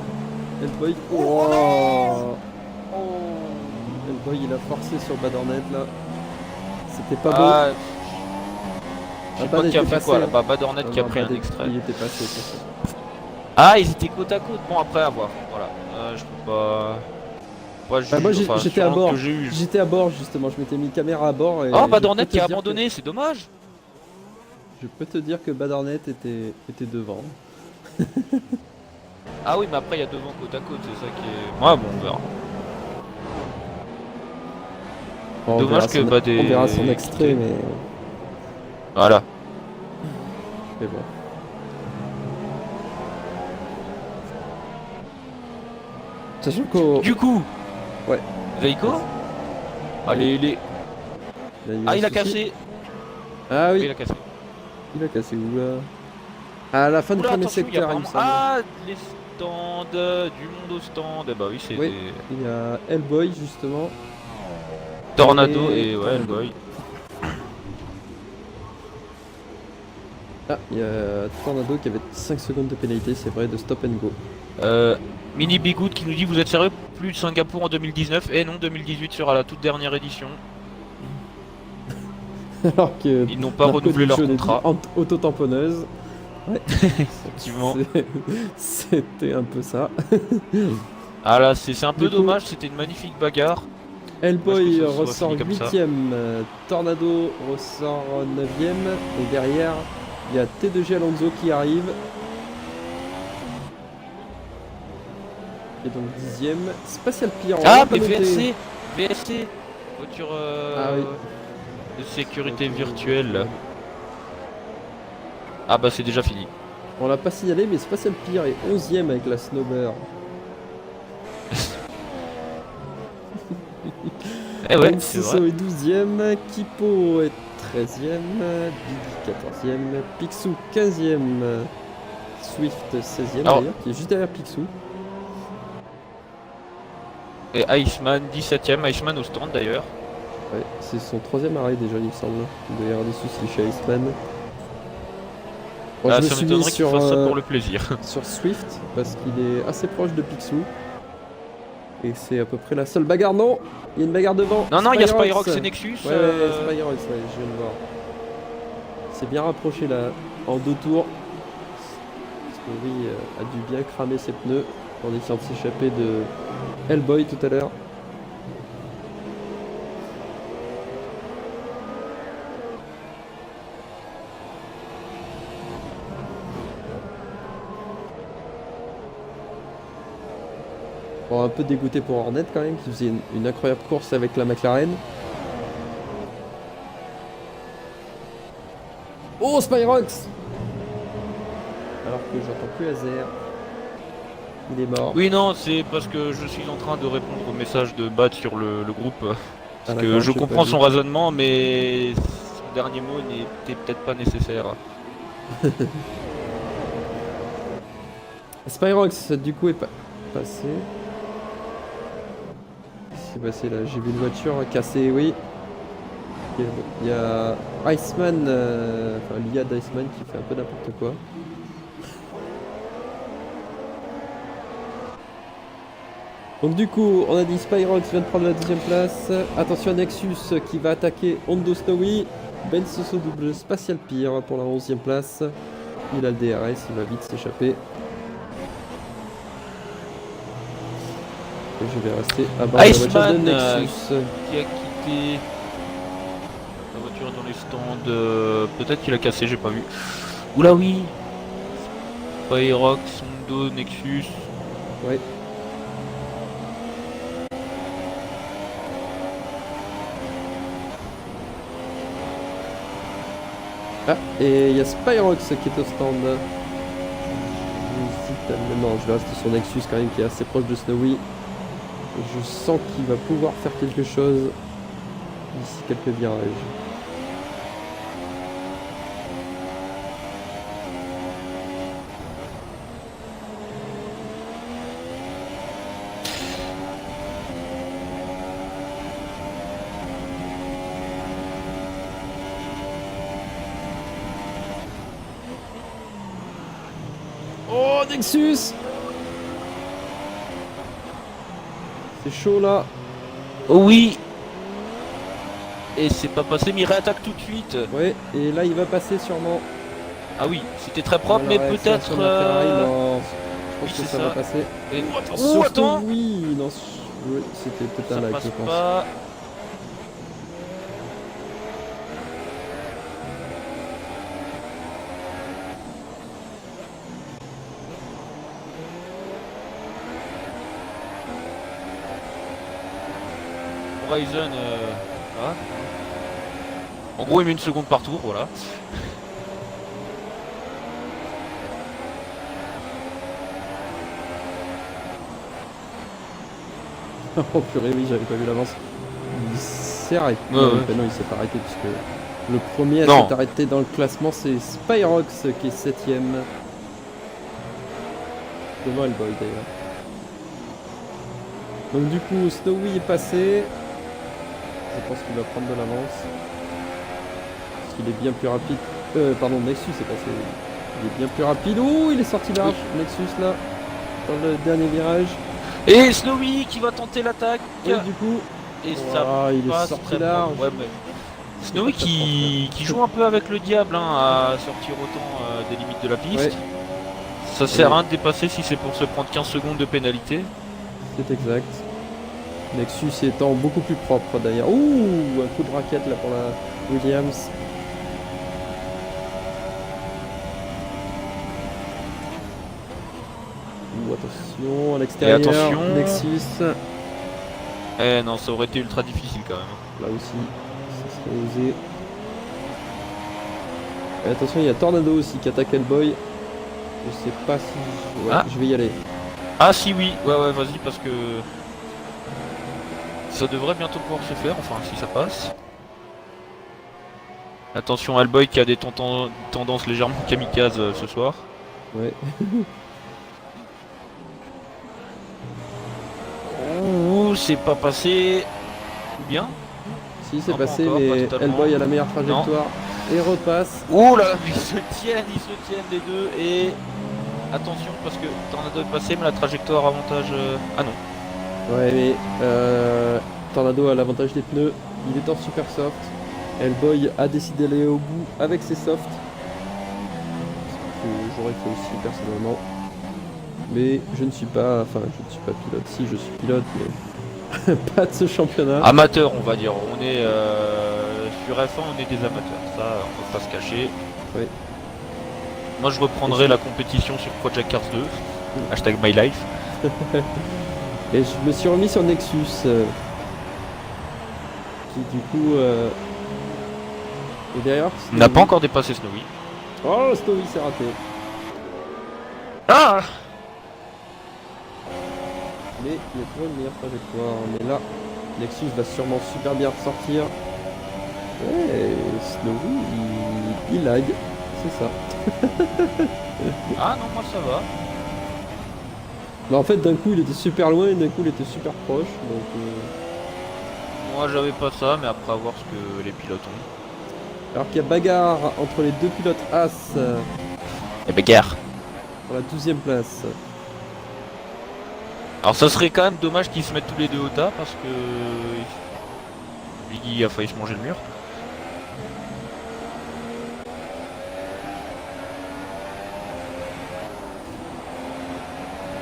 Hellboy. Oh Oh. Oh. Hellboy, il a forcé sur Badornet là. C'était pas beau. Ah, je sais Bad pas qui a était fait passé, quoi hein. là-bas, Badornet qui a Non, pris Bad un extrait. Il était passé, c'est ça. Ah, ils étaient côte à côte. Bon, après à voir. Voilà. Je peux pas. Moi, Bah, moi enfin, j'étais sur à l'angle bord. que j'ai eu. J'étais à bord justement. Je m'étais mis caméra à bord. Et Oh, je Badornet peux te qui a dire abandonné, c'est dommage. Je peux te dire que Badornet était devant. Ah oui, mais après il y a devant côte à côte, c'est ça qui est. Ouais, bon, on verra. Bon, Dommage que Bad ait on verra son extrait, quitté. mais Voilà. bon. Sachant qu'au Du coup. Ouais. Zaiko. Allez, les. il a eu Ah, un il a souci. cassé. Ah Oui, oui, il a cassé. il a cassé où là? À la fin du Oula, premier attention, il y a secteur, il me apparemment- semble. Ah, les stands, du monde au stand. Eh bah oui, c'est Oui. des Il y a Hellboy justement. Tornado Et et ouais, Tornado. Hellboy. Ah, il y a Tornado qui avait 5 secondes de pénalité, c'est vrai, de stop and go. Mini Bigoud qui nous dit vous êtes sérieux? Plus de Singapour en 2019? Et non, 2018 sera la toute dernière édition. Alors que Ils n'ont pas Marco renouvelé leur Duccio contrat. auto-tamponneuse. Ouais. Effectivement. C'était un peu ça. Ah là, c'est un peu Du coup- dommage, c'était une magnifique bagarre. Hellboy Moi, je pense que ça ressort soit fini comme ça. 8ème, Tornado ressort 9ème, et derrière il y a T2G Alonso qui arrive. Et donc 10ème, Spatial Piranha. Ah, pas mais noté. VSC VSC Voiture Ah oui. de sécurité virtuelle. Ah bah c'est déjà fini. On l'a pas signalé, mais Spatial Piranha est 11ème avec la Snowbird. Eh ouais, Ben c'est Soso vrai. est 12ème, Kipo est 13ème, Biggie 14ème, Picsou 15ème, Swift 16ème Alors- d'ailleurs, qui est juste derrière Picsou. Et Iceman 17ème, Iceman au stand d'ailleurs. Ouais, c'est son 3ème arrêt déjà, il me semble. Il doit y avoir des soucis chez Iceman. Bon, Ah, je me ça suis mis m'étonnerait qu'il sur, fasse ça pour le plaisir. sur Swift parce qu'il est assez proche de Picsou. Et c'est à peu près la seule bagarre. Non, il y a une bagarre devant. Non, non, il y a Spyrox et Nexus. Ouais, Spyrox, ouais, je viens de voir. C'est bien rapproché là, en 2 tours. Parce que oui, a dû bien cramer ses pneus en essayant de s'échapper de Hellboy tout à l'heure. Bon, un peu dégoûté pour Hornet quand même, qui faisait une incroyable course avec la McLaren. Oh, Spyrox! Alors que j'entends plus Azer. Il est mort. Oui, non, c'est parce que je suis en train de répondre au message de Bat sur le groupe. Parce Ah, que d'accord, je j'ai comprends pas vu. son raisonnement, mais son dernier mot n'était peut-être pas nécessaire. Spyrox, du coup, est passé. Qu'est-ce qui s'est passé là? J'ai vu une voiture cassée, oui. Il y a Iceman, enfin l'IA d'Iceman qui fait un peu n'importe quoi. Donc du coup, on a dit Spyrox vient de prendre la 2ème place. Attention à Nexus qui va attaquer Hondo Snowy. Ben Soso double Spatial Pier pour la 11ème place. Il a le DRS, il va vite s'échapper. Et je vais rester à bord de la voiture de Iceman, Nexus. Qui a quitté la voiture dans les stands. Peut-être qu'il a cassé, j'ai pas vu. Oula, oui. Spyrox, Hondo, Nexus. Ouais. Ah, et il y a Spyrox qui est au stand. J'hésite, mais non, je vais rester sur Nexus quand même qui est assez proche de Snowy. Je sens qu'il va pouvoir faire quelque chose d'ici quelques virages. Oh, Nexus! C'est chaud là. Oh oui. Et c'est pas passé, mais il réattaque tout de suite. Ouais, et là il va passer sûrement. Ah oui, c'était très propre, La mais réaction peut-être... sur la Ferrari, non. Je oui, pense que c'est ça ça. va passer. Et... Oh, Surtout, attends. oui, non, ouais, c'était peut-être Ça un lag, passe je pense. pas. Horizon, voilà. En gros, il met une seconde par tour, voilà. Oh purée, oui, j'avais pas vu l'avance. Il s'est arrêté. Ouais, non, ouais. non, il s'est pas arrêté puisque le premier à Non. s'être arrêté dans le classement, c'est Spyrox qui est 7ème. Devant Hellboy d'ailleurs. Donc du coup, Snowy est passé. Je pense qu'il va prendre de l'avance. Parce qu'il est bien plus rapide. Pardon, Nexus est passé. Il est bien plus rapide. Oh, il est sorti large, Nexus là. Dans le dernier virage. Et Snowy qui va tenter l'attaque. Et du coup, Et ça il est passe sorti très large. propre. Ouais, mais... Snowy qui joue un peu avec le diable hein, à sortir autant des limites de la piste. Ouais. Ça sert à rien de dépasser si c'est pour se prendre 15 secondes de pénalité. C'est exact. Nexus étant beaucoup plus propre d'ailleurs. Ouh, un coup de raquette là pour la Williams. Ouh, attention à l'extérieur. attention. Nexus. Eh non, ça aurait été ultra difficile quand même. Là aussi, ça serait osé. Et attention, il y a Tornado aussi qui attaque Hellboy. Je sais pas si... Ouais, Ah. je vais y aller. Ah si oui, ouais vas-y parce que ça devrait bientôt pouvoir se faire, enfin si ça passe. Attention Hellboy qui a des tendances légèrement kamikazes ce soir. Ouais. Ouh, c'est pas passé. Ou bien. Si, c'est Non, pas passé, encore, pas mais totalement. Hellboy a la meilleure trajectoire. Et repasse. Oh là, ils se tiennent les deux et attention parce que Tornado est passé mais la trajectoire avantage... Ah non. Ouais, mais Tornado a l'avantage des pneus. Il est en super soft. Hellboy a décidé d'aller au bout avec ses softs. Ce que j'aurais fait aussi personnellement. Mais je ne suis pas... Enfin, je ne suis pas pilote. Si, je suis pilote, mais pas de ce championnat. Amateur on va dire. On est sur F1 on est des amateurs. Ça on va pas se cacher. Oui. Moi je reprendrai la compétition sur Project Cars 2. Hashtag my life. Et je me suis remis sur Nexus. Qui du coup... Et derrière... N'a pas encore dépassé Snowy. Oh, Snowy s'est raté. Ah Mais il y a toujours une meilleure trajectoire. Mais là, Nexus va sûrement super bien ressortir. Ouais, Snowy, il lag. C'est ça. Ah non moi ça va. Mais en fait, d'un coup, il était super loin et d'un coup, il était super proche. Donc, Moi j'avais pas ça mais après à voir ce que les pilotes ont. alors qu'il y a bagarre entre les deux pilotes As Et bagarre. pour la 12e place. Alors ça serait quand même dommage qu'ils se mettent tous les deux au tas parce que Biggie a failli se manger le mur.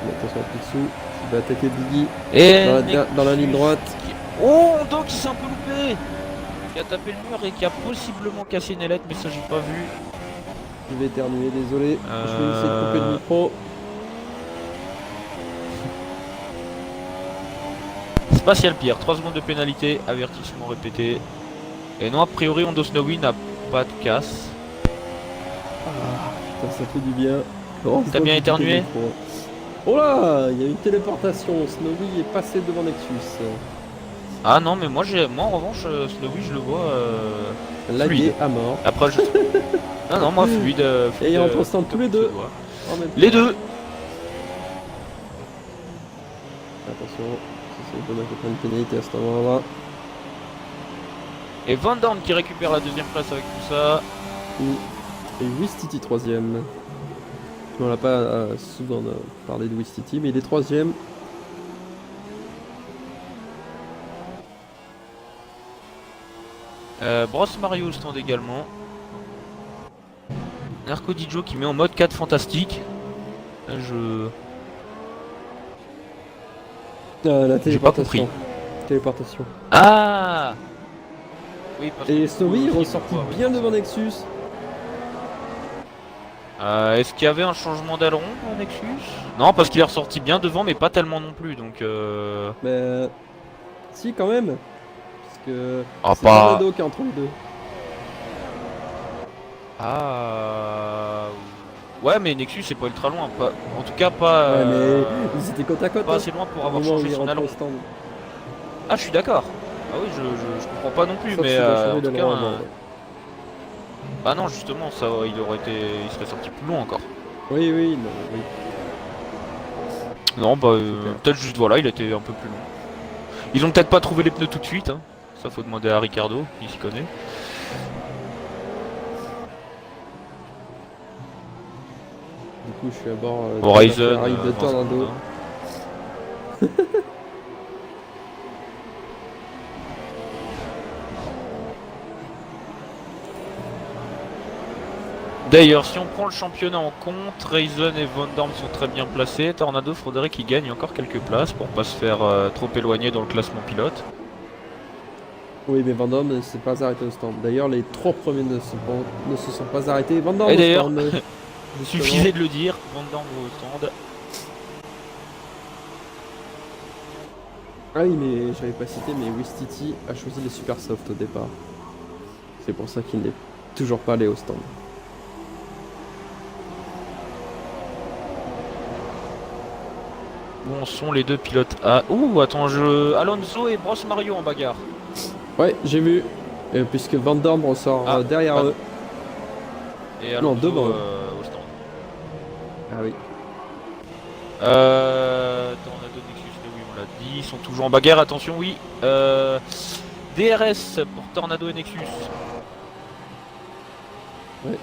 Mais attention à Pitsu, il va attaquer Biggie Et dans la ligne droite. Oh, Hondo qui s'est un peu loupé, qui a tapé le mur et qui a possiblement cassé une ailette, mais ça j'ai pas vu. Je vais éternuer, désolé. Je vais essayer de couper le micro. Spatial Pierre, 3 secondes de pénalité, avertissement répété. Et non, a priori Hondo Snowy n'a pas de casse. Ah, putain, ça fait du bien. Heureusement T'as bien que j'ai éternué? quitté le micro. Oh là, il y a une téléportation. Snowy est passé devant Nexus. Ah non, mais moi en revanche, Snowy, je le vois Lagué fluide. à mort. Après, non, non, moi fluide. Et ils rentrent au stand comme tous les il se deux. doit. En même temps. Les deux. Attention, c'est dommage de prendre une pénalité à ce moment-là. Et Van Dorn qui récupère la deuxième place avec tout ça. Et Wistiti troisième. On n'a pas souvent parlé de Wistiti, mais il est troisième. Brosse Mario au stand également. Narco Dijo qui met en mode 4 fantastique. Je... La J'ai pas téléportation. Téléportation. Ah oui, parce Et que Snowy du coup, est aussi, ressorti on voit, oui. bien devant Nexus. Est-ce qu'il y avait un changement d'aileron pour Nexus? Non, parce qu'il est ressorti bien devant, mais pas tellement non plus, donc Mais si quand même. Parce que Ah, c'est pas... Tornado qui est entre les deux. Ah... Ouais, mais Nexus c'est pas ultra loin, pas... en tout cas pas... Ouais, mais ils étaient côte à côte. pas hein, assez loin pour au avoir moment où changé ils son rentrent au aileron. stand. Ah, je suis d'accord. Ah oui, je comprends pas non plus, Sauf mais s'il a changé en tout cas... d'aileron avant, ouais. Bah non, justement, ça, il serait sorti plus loin encore. Oui, oui, non, oui. Non, bah clair. peut-être juste, voilà, il était un peu plus long. Ils ont peut-être pas trouvé les pneus tout de suite, hein. Ça faut demander à Ricardo, il s'y connaît. Du coup, je suis à bord de la Horizon, Ferrari de 20 Tornado. secondes, hein. D'ailleurs, si on prend le championnat en compte, Raisin et Van Dorn sont très bien placés. Tornado, faudrait qu'il gagne encore quelques places pour pas se faire trop éloigner dans le classement pilote. Oui, mais Van Damme ne s'est pas arrêté au stand. D'ailleurs, les trois premiers ne se sont pas arrêtés. Van Damme Et au d'ailleurs, stand. justement. Suffisait de le dire, Van Dorn au stand. Ah oui, mais j'avais pas cité, mais Wistiti a choisi les super soft au départ. C'est pour ça qu'il n'est toujours pas allé au stand. Où en sont les deux pilotes A? Ouh, attends, Alonso et Brosse Mario en bagarre. Ouais, j'ai vu. Puisque Van Damme ressort Ah, derrière pardon. eux. Et Non, Alonso devant eux. au stand. Ah oui. Tornado, Nexus, oui, on l'a dit, ils sont toujours en bagarre, attention, oui. DRS pour Tornado et Nexus. Ouais.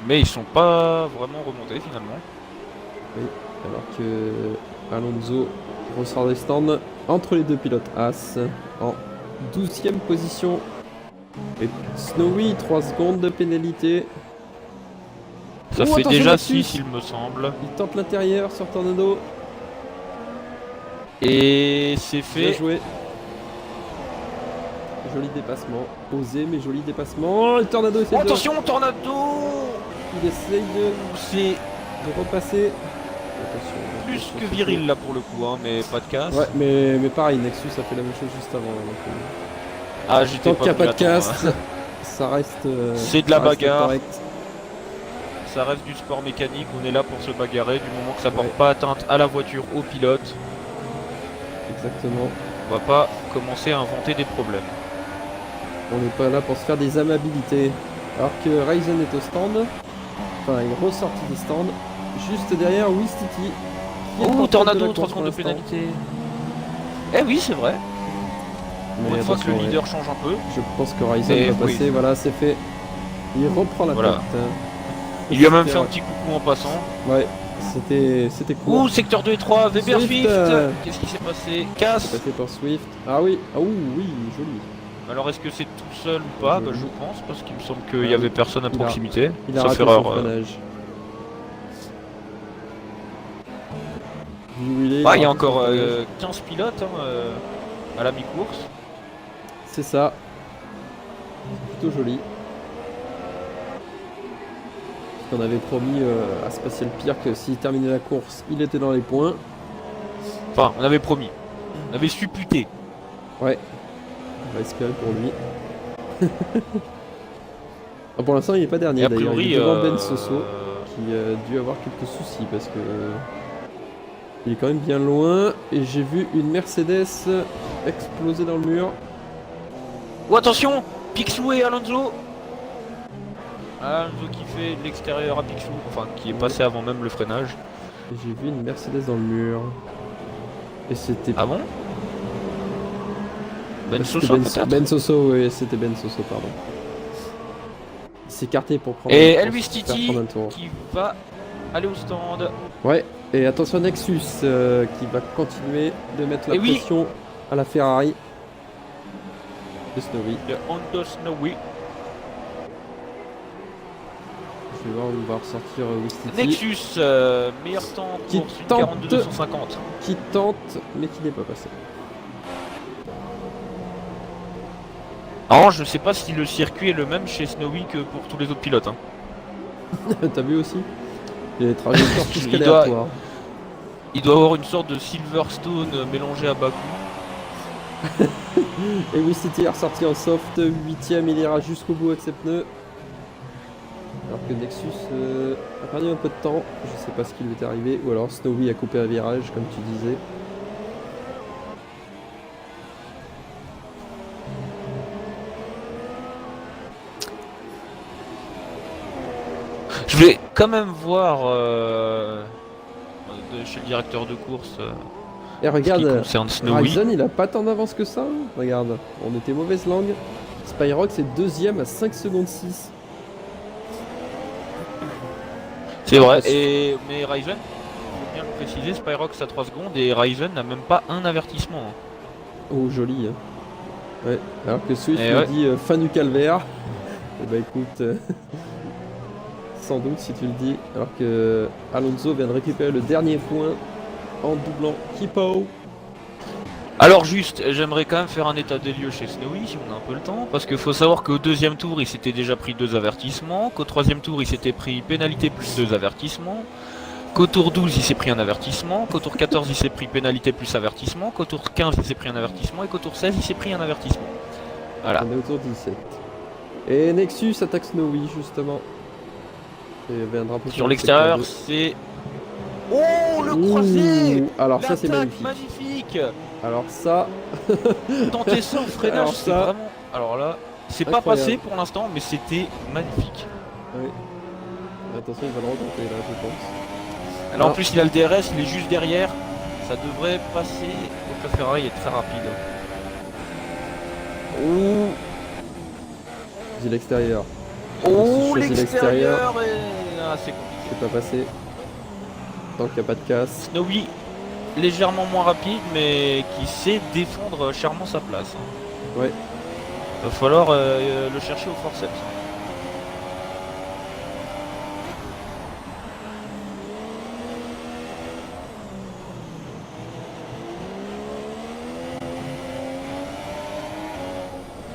Mais ils sont pas vraiment remontés finalement. Oui. Alors que Alonso ressort des stands entre les deux pilotes As en 12e position. Et Snowy, 3 secondes de pénalité. Ça Oh, fait attention, déjà Nexus. 6 il me semble. Il tente l'intérieur sur Tornado. Et c'est Bien fait. joué. Joli dépassement. Osé, mais joli dépassement. Le Tornado essaie Oh, attention, Tornado. Il essaye C'est de repasser. Attention. plus attention, que c'est viril là pour le coup, hein, mais pas de casse. Ouais, mais pareil, Nexus a fait la même chose juste avant. Ah, j'étais Tant qu'il n'y a pas de venu attendre, casse, hein. ça reste. C'est de la ça reste bagarre. correct. Ça reste du sport mécanique, on est là pour se bagarrer du moment que ça porte Ouais. pas atteinte à la voiture, au pilote. Exactement. On va pas commencer à inventer des problèmes. On n'est pas là pour se faire des amabilités. Alors que Ryzen est au stand. Enfin, il est ressorti des stands. Juste derrière Wistiti. qui est en Oh, tête de Tornado, la 3 course secondes de pour l'instant. pénalité. Eh oui, c'est vrai. Mais Pour une fois que le attention, ouais. leader change un peu. Je pense que Ryzen Et va oui. passer. Voilà, c'est fait. Il reprend la Voilà. tête. Il lui a même C'était- fait un petit coucou en passant. Ouais, c'était court. Ouh, secteur 2 et 3, Weber Swift, Swift. Qu'est-ce qui s'est passé? C'est Casse. passé pour Swift. Ah oui, ah ouh, oui, joli. Alors est-ce que c'est tout seul ou pas? Bah, je pense, parce qu'il me semble qu'il Ah y avait oui. personne à Il a- proximité. Il a Sauf raté erreur. son freinage. Vu où il est, Ah, il y a raté son encore freinage. 15 pilotes hein, à la mi-course. C'est ça. C'est plutôt joli. Qu'on avait promis à Spatial Pierre que s'il terminait la course, il était dans les points. Enfin, on avait promis. On avait supputé. Ouais, on va espérer pour lui. Ah, pour l'instant, il n'est pas Et dernier a d'ailleurs. priori, Il est devant Ben Soso qui a dû avoir quelques soucis parce que il est quand même bien loin. Et j'ai vu une Mercedes exploser dans le mur. Oh attention, Picsou et Alonso. Alonso qui fait de l'extérieur à Picsou, enfin qui est passé avant même le freinage. Et j'ai vu une Mercedes dans le mur. Et c'était Ah bon? Ben C'était Soso peut-être. Ben Soso, oui, c'était Ben Soso, pardon. Il s'est écarté pour prendre Et pour Elvis se faire Titi prendre un tour. qui va aller au stand. Ouais, et attention Nexus qui va continuer de mettre la Et oui. pression à la Ferrari de Snowy. Le Honda Snowy. Je vais voir où va ressortir Wistiti. Nexus, meilleur temps en Qui course, une tente. 42,250. Qui tente, mais qui n'est pas passé. Alors je sais pas si le circuit est le même chez Snowy que pour tous les autres pilotes. Hein. T'as vu aussi? Il y a des trajectoires plus Il doit- qu'aléatoires. Il doit avoir une sorte de Silverstone mélangé à Baku. Et Wistiti est ressorti en soft, 8ème, il ira jusqu'au bout avec ses pneus. Alors que Nexus a perdu un peu de temps, je sais pas ce qui lui est arrivé, ou alors Snowy a coupé un virage comme tu disais. Je vais quand même voir chez le directeur de course Et ce qui regarde, concerne Snowy. Ryzen il a pas tant d'avance que ça, hein. Regarde, on était mauvaise langue. Spyrox est deuxième à 5 secondes 6. C'est vrai, mais Ryzen, faut bien le préciser, Spyrox a 3 secondes et Ryzen n'a même pas un avertissement. Hein. Oh joli, hein. Ouais, alors que Swift Et me ouais. dit fin du calvaire. Et bah écoute, sans doute si tu le dis. Alors que Alonso vient de récupérer le dernier point en doublant Kipo. Alors juste, j'aimerais quand même faire un état des lieux chez Snowy si on a un peu le temps, parce qu'il faut savoir qu'au deuxième tour il s'était déjà pris 2 avertissements, qu'au troisième tour il s'était pris pénalité plus 2 avertissements, qu'au tour 12 il s'est pris un avertissement, qu'au tour 14 il s'est pris pénalité plus avertissement, qu'au tour 15 il s'est pris un avertissement et qu'au tour 16 il s'est pris un avertissement. Voilà. On est autour de 17. Et Nexus attaque Snowy justement. Et il y avait un drapeau Sur l'extérieur c'est... Oh le croisé. Ouh, alors ça c'est L'attaque magnifique. magnifique. Alors ça, Tenter ça en freinage, Alors c'est ça- vraiment... Alors là, c'est pas Incroyable. passé pour l'instant, mais c'était magnifique. oui. Attention, il va le retenter là, je pense. Alors en Ah. plus il a le DRS, il est juste derrière, ça devrait passer, donc la Ferrari est très rapide. Ouh, J'ai l'extérieur. oh choisi l'extérieur et... Ah c'est compliqué. C'est pas passé. Tant qu'il n'y a pas de casse. Snowy, légèrement moins rapide, mais qui sait défendre chèrement sa place. Hein. Ouais. Va falloir le chercher au forceps.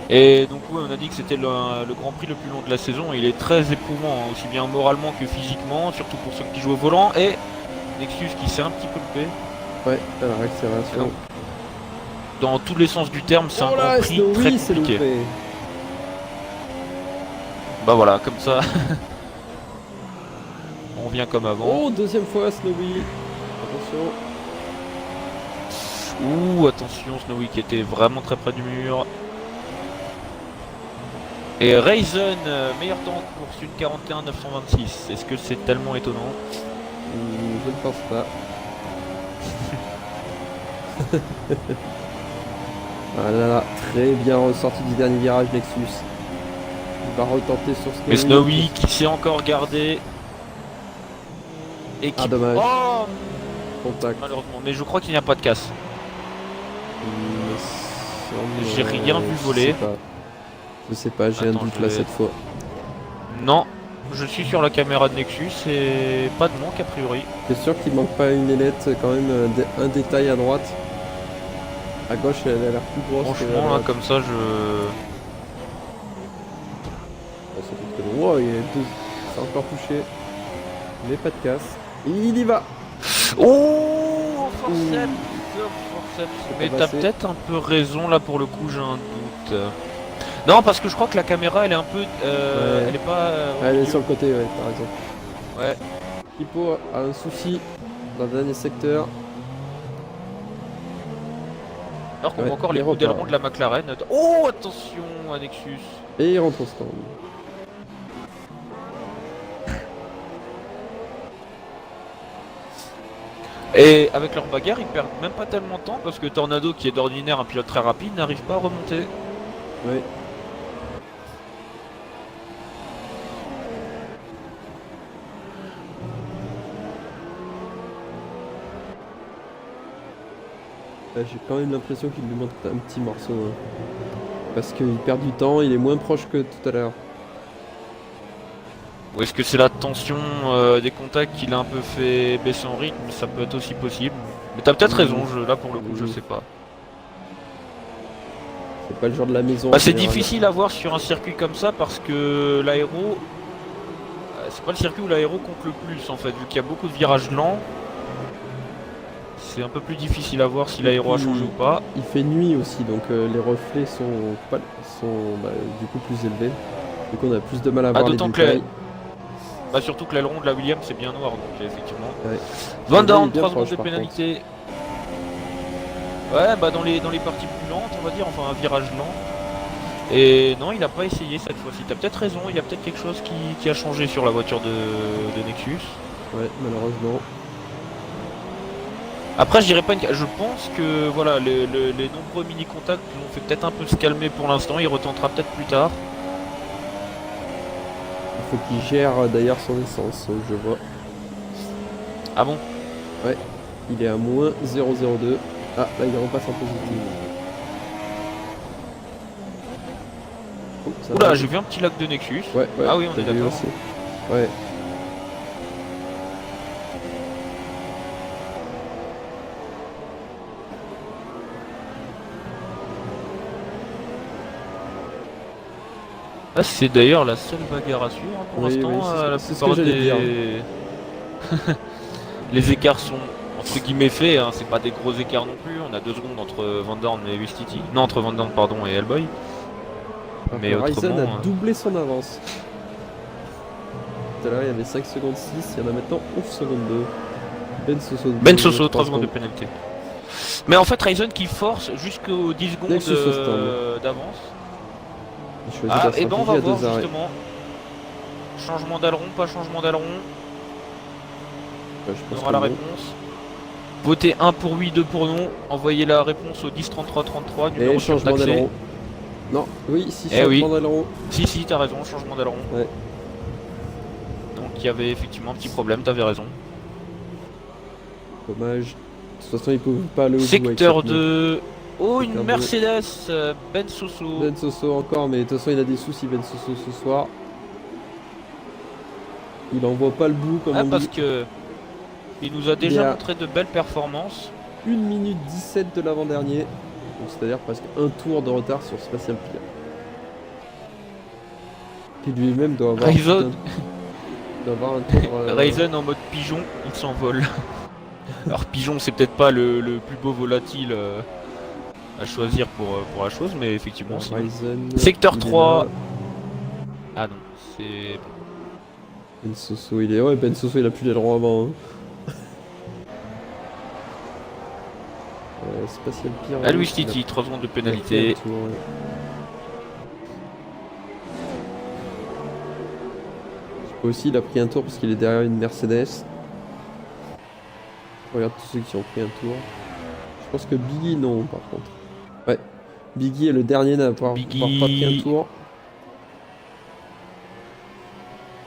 Et donc oui, on a dit que c'était le Grand Prix le plus long de la saison. Il est très éprouvant, hein, aussi bien moralement que physiquement, surtout pour ceux qui jouent au volant. Et Nexus qui s'est un petit peu loupé. Ouais, alors accélération. Dans tous les sens du terme, c'est un Oh Grand là, Prix Snowy très s'est compliqué. loupé. Bah voilà, comme ça. On revient comme avant. Oh, deuxième fois Snowy. Attention. Ouh, attention, Snowy qui était vraiment très près du mur. Et Ryzen, meilleur temps en course, une 41,926. Est-ce que c'est tellement étonnant? Je ne pense pas. Voilà, très bien ressorti du dernier virage Nexus. Il va retenter sur Snowy. Mais Snowy qui s'est encore gardé. Et qui... Ah, dommage. Oh, Contact. malheureusement, mais je crois qu'il n'y a pas de casse. Il me semble- J'ai rien vu voler. Je sais pas, j'ai un Attends, doute je là vais- cette fois. Non, je suis sur la caméra de Nexus et pas de manque a priori. T'es sûr qu'il manque pas une ailette, quand même un détail à droite. À gauche, elle a l'air plus grosse. que à Franchement, là, droite. comme ça, je... Oh, ça fait très long. Wow, il y a deux... C'est encore touché. Mais pas de casse. Il y va. Oh, forceps, C'est Mais pas t'as passé. peut-être un peu raison là pour le coup, j'ai un doute. Non, parce que je crois que la caméra elle est un peu. Ouais. Elle est pas. Au Elle est milieu. sur le côté, ouais, t'as raison. Ouais. Hippo a un souci dans le dernier secteur. Alors qu'on Ouais, voit encore il les coups repart. d'aileron de la McLaren. Oh, attention, à Nexus. Et il rentre au stand. Et avec leur bagarre, ils perdent même pas tellement de temps parce que Tornado, qui est d'ordinaire un pilote très rapide, n'arrive pas à remonter. Ouais. J'ai quand même l'impression qu'il lui manque un petit morceau. Hein. Parce qu'il perd du temps, il est moins proche que tout à l'heure. Ou est-ce que c'est la tension des contacts qui l'a un peu fait baisser en rythme? Ça peut être aussi possible. Mais t'as peut-être raison, là pour le coup, je sais pas. C'est pas le genre de la maison. Bah, en c'est général. difficile à voir sur un circuit comme ça parce que l'aéro. C'est pas le circuit où l'aéro compte le plus en fait, vu qu'il y a beaucoup de virages lents. C'est un peu plus difficile à voir si l'aéro a changé ou pas. Il fait nuit aussi, donc les reflets sont, pas, sont bah, du coup plus élevés. Du coup on a plus de mal à voir les d'autant que détails. Bah, surtout que l'aileron de la Williams c'est bien noir, donc effectivement. Ouais. Van Il est Dorn, bien 3 secondes proche, de par pénalité. Ouais, bah dans les parties plus lentes, on va dire, enfin un virage lent. Et non, il a pas essayé cette fois-ci. T'as peut-être raison, il y a peut-être quelque chose qui a changé sur la voiture de Nexus. Ouais, malheureusement. Après, je dirais pas une... Je pense que voilà, les nombreux mini-contacts l'ont fait peut-être un peu se calmer pour l'instant. Il retentera peut-être plus tard. Il faut qu'il gère d'ailleurs son essence, je vois. Ah bon? Ouais, il est à moins 0,02. Ah, là il repasse en positif. Oh, ça Oula, va. j'ai vu un petit lac de Nexus. Ouais, ouais, Ah oui, on t'as est vu d'accord. aussi. Ouais. Ah, c'est d'ailleurs la seule bagarre à suivre hein, pour Oui, l'instant. oui, La c'est ce que plupart j'allais dire. Les écarts sont entre guillemets faits, hein, c'est pas des gros écarts non plus. On a 2 secondes entre Van Dorn et Wistiti. Non, entre Van Dorn pardon et Hellboy. Alors Mais que Ryzen autrement, a doublé son avance. Tout à l'heure il y avait 5 secondes 6, il y en a maintenant 11 secondes 2. Ben Soso, 3 secondes de pénalité. Mais en fait, Ryzen qui force jusqu'aux 10 secondes Nexus au stand. d'avance. Il choisit Ah, la et ben on stratégie va à voir 2 arrêts. justement. Changement d'aileron, pas changement d'aileron. Ouais, je On pense aura que la non. réponse. Votez 1 pour oui, 2 pour non. Envoyez la réponse au 10 33 33, numéro Et changement surtaxé. d'aileron. Non, oui, si, Eh changement oui. d'aileron. Si, t'as raison, changement d'aileron. Ouais. Donc il y avait effectivement un petit problème, t'avais raison. Dommage. De toute façon, ils peuvent pas aller au bout avec Secteur cette meute. 2. Oh, une Secteur Mercedes, Ben Soso. Ben Soso encore, mais de toute façon, il a des soucis, Ben Soso, ce soir. Il en voit pas le bout, comme Ah, on parce dit. que il nous a Il est déjà à montré de belles performances. 1 minute 17 de l'avant-dernier. Donc, c'est-à-dire presque un tour de retard sur Spatial Pier. Qui lui-même doit avoir, Ryzen. doit avoir un tour. Ryzen en mode pigeon, il s'envole. Alors pigeon, c'est peut-être pas le plus beau volatile à choisir pour la chose, mais effectivement. sinon. Ryzen, Secteur il est 3. là. Ah non, c'est... Ben Soso, il est. Ouais, Ben Soso, il a plus d'aileron avant. Hein. Spatial Pier. Ah, Louis Titi, 3 secondes de pénalité. Aussi, il a pris un tour parce qu'il est derrière une Mercedes. Regarde tous ceux qui ont pris un tour. Je pense que Biggie, non, par contre. Ouais. Biggie est le dernier à avoir pas pris un tour.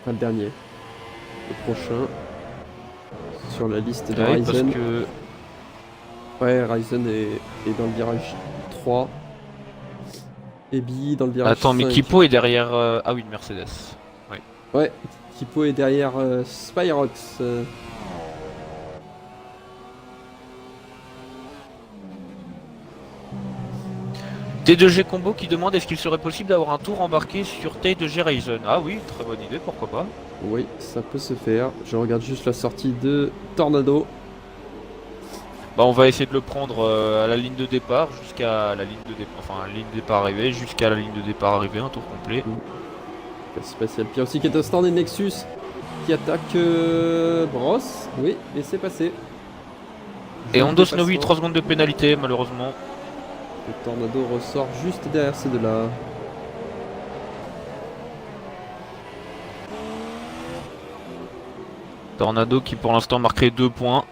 Enfin, le dernier. Le prochain. Sur la liste de Ouais, parce Ryzen. que... Ouais, Ryzen est dans le virage 3. Et Biggie dans le virage Attends, 5. mais Kipo est derrière... Ah oui, une Mercedes. Ouais, Kipo est derrière Spyrox. T2G Combo qui demande est-ce qu'il serait possible d'avoir un tour embarqué sur T2G Ryzen. Ah oui, très bonne idée, pourquoi pas. Oui, ça peut se faire. Je regarde juste la sortie de Tornado. Bah on va essayer de le prendre à la ligne de départ jusqu'à la ligne de départ, enfin la ligne de départ arrivée jusqu'à la ligne de départ arrivée, un tour complet. Spatial Pierre aussi qui est au stand et Nexus qui attaque Brosse. Oui, et c'est passé. Et Hondo Snowy, Dépassement. 3 secondes de pénalité malheureusement. Le Tornado ressort juste derrière ces deux-là. Tornado qui pour l'instant marquerait 2 points.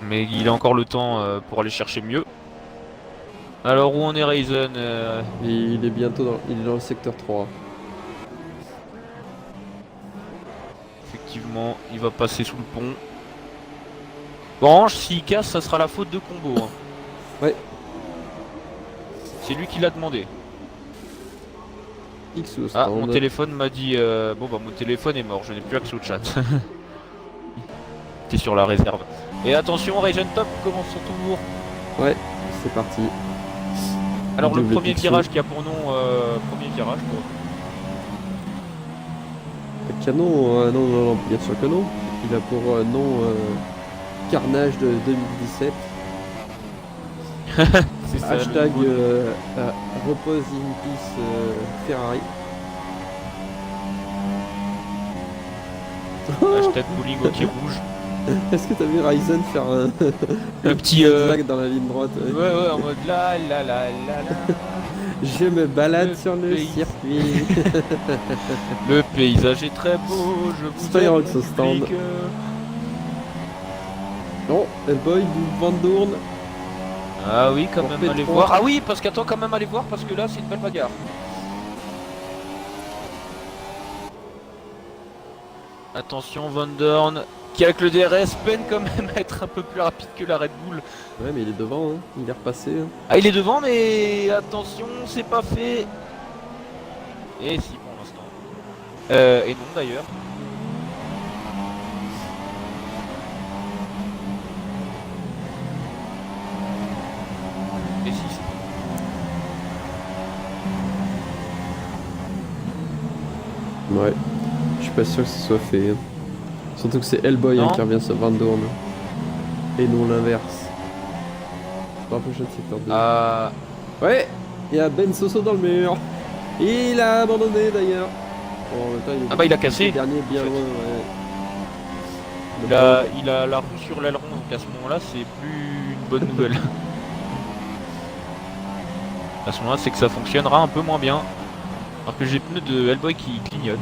Mais il a encore le temps pour aller chercher mieux. Alors où on est Ryzen Et il est bientôt il est dans le secteur 3. Effectivement, il va passer sous le pont. Bon, s'il casse, ça sera la faute de Combo. Hein. Ouais. C'est lui qui l'a demandé. X au Ah, stand. mon téléphone m'a dit... Bon bah mon téléphone est mort, je n'ai plus accès au chat. T'es sur la réserve. Et attention, Ryzen Top commence son tour. Ouais, c'est parti. Alors le Double premier pixel. virage qui a pour nom... premier virage pour... Canon, non, non, non, bien sûr que non. Il a pour nom Carnage de 2017. C'est ça, Hashtag le nouveau repose in peace Ferrari. nom. Hashtag bowling hockey rouge. Est-ce que t'as vu Ryzen faire un Le petit... zigzag dans la ligne droite? Ouais, ouais, en mode la la la la la. Je me balade Le sur le pays. circuit. Le paysage est très beau, je vous Spyrox aime, au mon stand. public. Non, Hellboy du Van Doorn. Ah oui, quand Pour même, P3. allez voir. Ah oui, parce qu'attends, quand même, allez voir, parce que là, c'est une belle bagarre. Attention, Van Dorn, qui avec le DRS peine quand même à être un peu plus rapide que la Red Bull. Ouais, mais il est devant, hein. Il est repassé. Hein. Ah, il est devant, mais attention, c'est pas fait. Et si, pour l'instant. Et non, d'ailleurs. Et si, c'est Ouais, je suis pas sûr que ce soit fait. Hein. Surtout que c'est Hellboy hein, Non. qui revient sur Van Doorn. Et non l'inverse. Dans la prochaine secteur 2. Ah, Ouais, il y a Ben Soso dans le mur. Il a abandonné d'ailleurs. Bon, en même temps, Ah bah, il a cassé, le dernier bien en fait. loin, ouais. il a la roue sur l'aileron, donc à ce moment-là, c'est plus une bonne nouvelle. À ce moment-là, c'est que ça fonctionnera un peu moins bien. Alors que j'ai les pneus de Hellboy qui clignotent.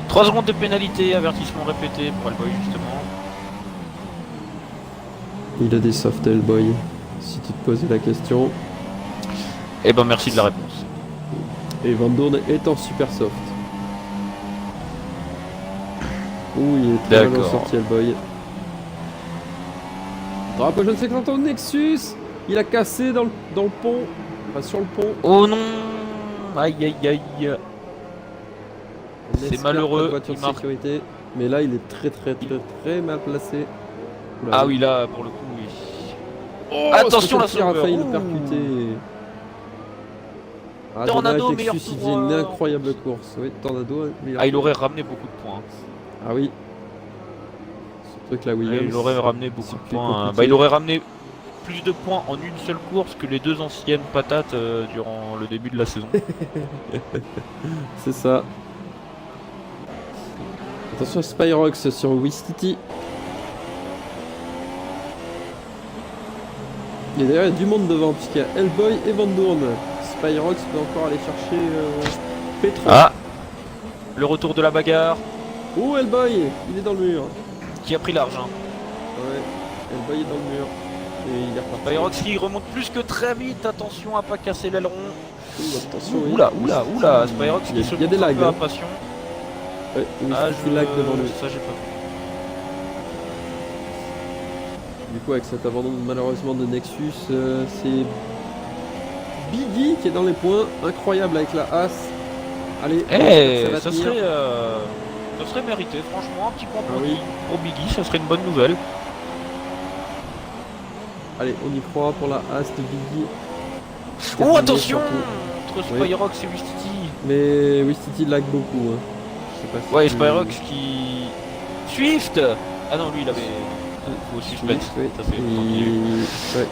3 secondes de pénalité, avertissement répété pour Hellboy justement. Il a des soft Hellboy, si tu te posais la question. Eh ben merci de la réponse. Et Van Doorn est en super soft. Ouh, il est très mal D'accord. sorti Hellboy. Dans la prochaine secteur de Nexus, il a cassé dans le pont. Enfin, sur le pont. Oh non. Aïe aïe aïe. On C'est espère malheureux, pas de voiture il de marque. sécurité. Mais là, il est très très très très mal placé. Oula. Ah oui là pour le coup oui. Oh, Attention, la Spatial Pierre a sauveur. failli le Ouh. percuter. Ah, Tornado, dommage, meilleur Nexus, il tour, faisait une incroyable course. Oui, Tornado, meilleur Ah il tour. aurait ramené beaucoup de points. Ah oui. Ce truc là, Ah, Williams. il aurait ramené beaucoup c'est de plus points. compliqué. Bah il aurait ramené plus de points en une seule course que les deux anciennes patates durant le début de la saison. C'est ça. Attention à Spyrox sur Wistiti. Et d'ailleurs, il y a du monde devant, puisqu'il y a Hellboy et Van Doorn. Spyrox peut encore aller chercher Petro. Ah, le retour de la bagarre Oh, Hellboy, il est dans le mur. qui a pris l'argent. Ouais, Hellboy est dans le mur. Et il est reparti. Spyrox qui remonte plus que très vite, attention à pas casser l'aileron. Ouh, attention, oui. Oula, oula, oula, Spyrox Il y a- qui se il y a des montre un lags, peu hein. impatient. Ouais, oui, Ah, il lag devant lui. ça j'ai pas vu. Du coup, avec cet abandon malheureusement de Nexus, c'est Biggie qui est dans les points. Incroyable avec la As. Allez, Eh, va ça tenir. serait mérité, franchement, un petit point Ah pour, oui. pour Biggie, ça serait une bonne nouvelle. Allez, on y croit pour la As de Biggie. Oh Terminé, attention surtout. entre Oui. Spyrox et Wistiti. Mais Wistiti lag beaucoup. Hein. Je sais pas si Ouais, et tu- Spyrox qui... Swift. Ah non, lui il avait... Faut suspense. Oui. Ça fait longtemps qu'il est vu. Ouais.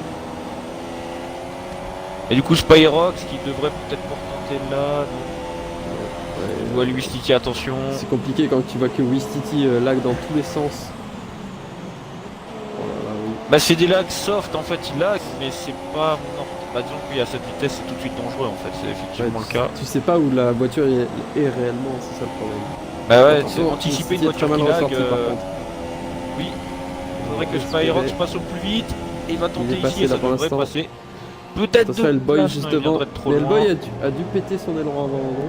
Et du coup Spyrox qui devrait peut-être pour tenter là. Ouais. On voit Wistiti, attention. C'est compliqué quand tu vois que Wistiti lag dans tous les sens. Oh là là, oui. Bah c'est des lags soft en fait, il lag, mais c'est pas... Non. Bah disons qu'il y a cette vitesse, c'est tout de suite dangereux en fait, c'est effectivement Ouais, le cas. tu sais pas où la voiture est réellement, c'est ça le problème. Bah ouais, Attention, c'est anticiper une Wistiti est très voiture mal qui lag. ressorti, par contre. Oui, il faudrait que Espérer. Spyrox passe au plus vite. Et il va tenter est passé ici et là ça pour devrait l'instant. passer. Peut-être Attention, deux Hellboy places, juste non, il devant. viendrait de trop Mais loin. Hellboy a dû péter son aileron avant, non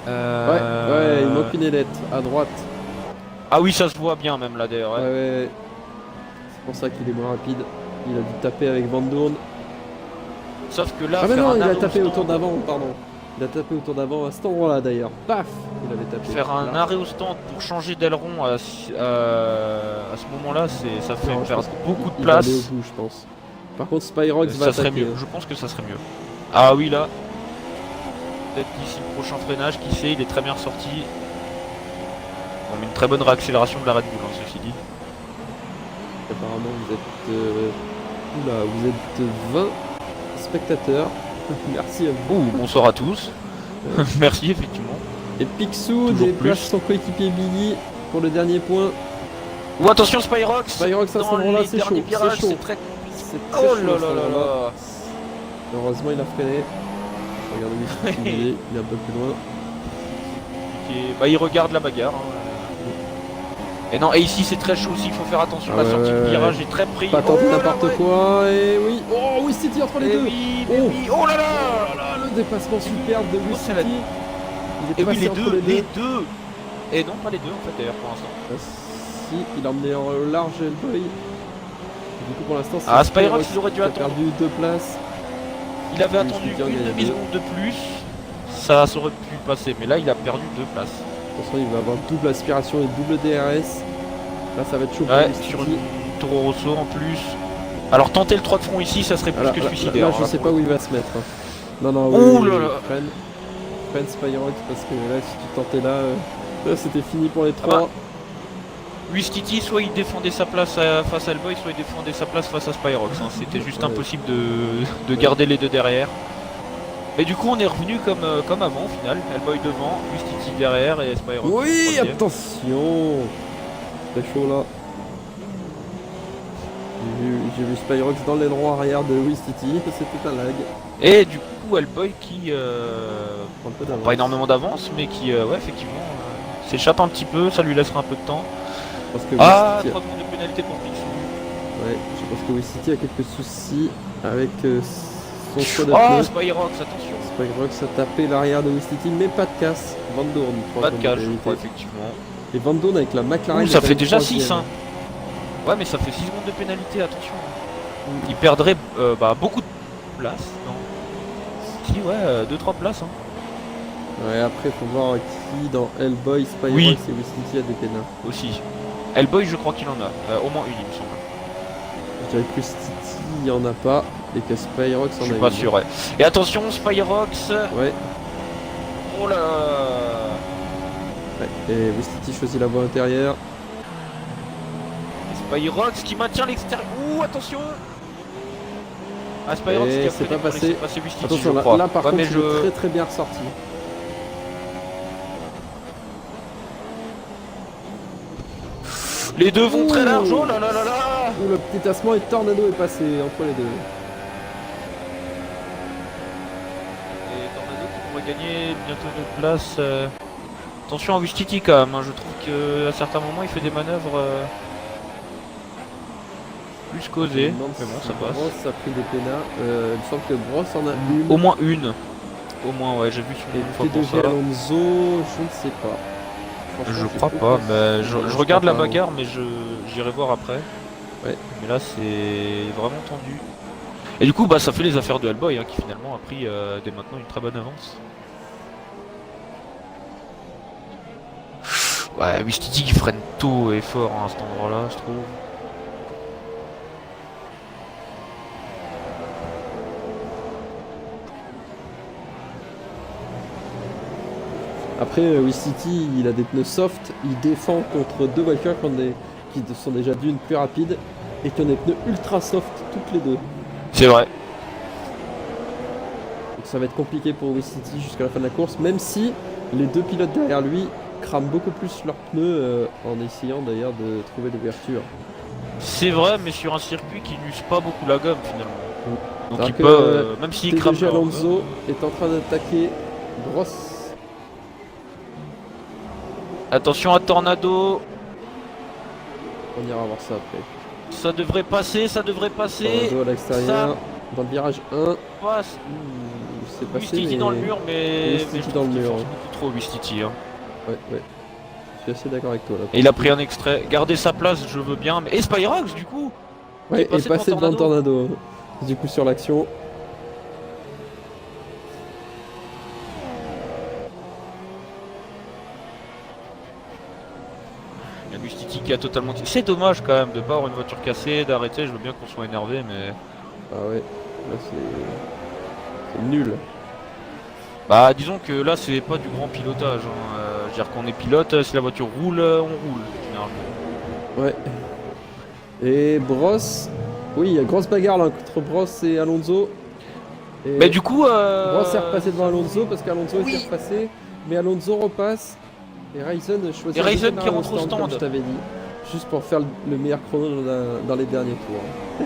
Euh, Ouais, il manque une ailette à droite. Ah oui, ça se voit bien même là d'ailleurs. Ouais, Ouais. ouais. C'est pour ça qu'il est moins rapide. Il a dû taper avec Van Doorn. Sauf que là, Ah bah faire non, un il a arrêt tapé au au tour stand- d'avant, pardon. Il a tapé au tour d'avant à cet endroit-là d'ailleurs. Paf, il avait tapé. Faire un Là. arrêt au stand pour changer d'aileron à ce moment-là, ça fait Non, je perdre pense beaucoup de qu'il va place. aller au bout, je pense. Par contre, Spyrox va Ça serait attaquer. mieux, je pense que ça serait mieux. Ah oui, là. Peut-être d'ici le prochain freinage, qui sait, il est très bien ressorti. On met une très bonne réaccélération de la Red Bull, hein, ceci dit. Apparemment, vous êtes. Oula, vous êtes 20 spectateurs. Merci à vous. Ouh, bonsoir à tous. Merci, effectivement. Et Picsou Toujours déplace plus. son coéquipier Billy pour le dernier point. Ou attention, Spyrox Spyrox à ce dans moment-là, les c'est derniers chaud. virages, C'est chaud. c'est très... C'est très Oh chaud, là à ce là là moment-là. là. Heureusement, il a freiné. Regardez où il est un peu plus loin. Bah, il regarde la bagarre. hein. Et non, et ici c'est très chaud aussi, il faut faire attention, Ah la ouais, sortie ouais, de ouais. virage est très prise. Pas tenter Oh là n'importe ouais. quoi. Et oui. Oh, Wistiti entre les Eh deux. oui, Oh. oui, oh là là. Oh là là, le dépassement superbe de Oh, c'est la- Wistiti. Il est Et oui, passé les entre deux, les les deux. deux. Et non, pas les deux en fait d'ailleurs pour l'instant. Ah, si, il a emmené en large Hellboy. Du coup, pour l'instant, c'est Ah, Spyrox, il aurait dû qui a attendre. perdu 2 places. Il avait Oui, attendu je suis bien, il y une a demi-seconde de plus, ça aurait pu passer, mais là il a perdu 2 places. Attention, il va avoir double aspiration et double DRS. Là, ça va être chaud pour Ouais, Wistiti. sur une Toro Rosso en plus. Alors tenter le 3 de front ici, ça serait plus Là, que là, suicidaire. là, je hein, sais pour pas le où il coup. va se mettre. hein. Non, non, Ouh oui, là là. freine Spyrox parce que là, si tu tentais là, là c'était fini pour les Ah 3. bah, Wistiti, soit il défendait sa place face à Hellboy, soit il défendait sa place face à Spyrox. hein. C'était juste Ouais. impossible de garder les deux derrière. Mais du coup, on est revenu comme avant au final. Hellboy devant, Wistiti derrière et Spyrox. Oui, troisième. attention. Très chaud là. J'ai vu Spyrox dans l'aileron arrière de Wistiti, c'était un lag. Et du coup, Hellboy qui Un peu prend d'avance. pas énormément d'avance, mais qui, ouais, effectivement, s'échappe un petit peu. Ça lui laissera un peu de temps. Parce que Ah, Wistiti, 3 secondes de pénalité pour Picsou. ouais, je pense que Wistiti a quelques soucis avec son choix de Oh, pneus. Spyrox, attention. Spyrox a tapé l'arrière de Wistiti, mais pas de casse. Van Doorn, Pas de troisième cage, je pénalité. crois, effectivement. Et Van Doorn avec la McLaren. Ouh, ça est fait avec déjà troisième. 6, hein. Ouais, mais ça fait 6 secondes de pénalité, attention. Il perdrait beaucoup de place. Non. Si, ouais, 2-3 places. Hein. Ouais, après, faut voir qui dans Hellboy, Spyrox Oui. et Wistiti a des pénins. Aussi. Hellboy, je crois qu'il en a. Au moins une, il me semble. Je dirais que Wistiti, il y en a pas. Et que Spyrox en Je a suis pas une. sûr, ouais. Et attention, Spyrox. Ouais. Oh là là. Ouais. Et Wistiti choisit la voie intérieure. Spyrox qui maintient l'extérieur. Ouh, attention. Ah, Spyrox Et qui a c'est freiné pas pour passé. laisser passer Wistiti, Attention, je là, crois. là, par Ouais, contre, mais il est très très bien ressorti. Les deux vont très Ouh. large. Oh là là là là. Ouh, le petit tassement et Tornado est passé entre les deux. Et Tornado qui pourrait gagner bientôt une place. Attention à Wistiti quand même, hein. Je trouve qu'à certains moments il fait des manœuvres plus causées. Je me demande Mais bon, si ça passe. Bross a pris des pénins. Il me semble que Bross en a une. Au moins une. Au moins, ouais, j'ai vu son Et une fois pour P2G ça. Alonso, je ne sais pas. Franchement, Je j'ai crois pas, aucun- mais Non, je je regarde crois la pas, bagarre, mais j'irai voir après. Ouais. Mais là, c'est vraiment tendu. Et du coup, bah, ça fait les affaires de Hellboy, hein, qui finalement a pris dès maintenant une très bonne avance. Ouais, Wistiti qui freine tôt et fort hein, à cet endroit-là, je trouve. Après, City, il a des pneus soft, il défend contre deux voitures qui sont déjà d'une plus rapides et qui ont des pneus ultra soft toutes les deux. C'est vrai. Donc ça va être compliqué pour City jusqu'à la fin de la course, même si les deux pilotes derrière lui crament beaucoup plus leurs pneus en essayant d'ailleurs de trouver l'ouverture. C'est vrai, mais sur un circuit qui n'use pas beaucoup la gomme finalement. Donc Alors il que, peut, même s'il crame TDG leur Alonso est en train d'attaquer Grosse. Attention à Tornado. On ira voir ça après. Ça devrait passer, ça devrait passer. Tornado à l'extérieur, dans le virage 1. Passe. C'est passé, Wistiti mais... dans le mur, mais Wistiti je dans trouve le qu'il mur, force hein. beaucoup trop Wistiti. Hein. Ouais. Je suis assez d'accord avec toi là. Et il a pris un extrait. Garder sa place, je veux bien. Mais... Et Spyrox du coup. Ouais, est passé et passé devant devant Tornado. Du coup sur l'action. Il y a Wistiti qui a totalement... C'est dommage quand même de pas avoir une voiture cassée, d'arrêter. Je veux bien qu'on soit énervé, mais... Ah ouais, là c'est nul. Bah disons que là c'est pas du grand pilotage. Hein. Je veux dire qu'on est pilote, si la voiture roule, on roule généralement. Ouais. Et Bross, oui, il y a grosse bagarre là entre Bross et Alonso. Et Mais du coup, Bross est repassé devant Alonso parce qu'Alonso Oui. est repassé, mais Alonso repasse. Et Ryzen choisit Et Ryzen le qui rentre au stand. comme je t'avais dit, juste pour faire le meilleur chrono dans les derniers tours.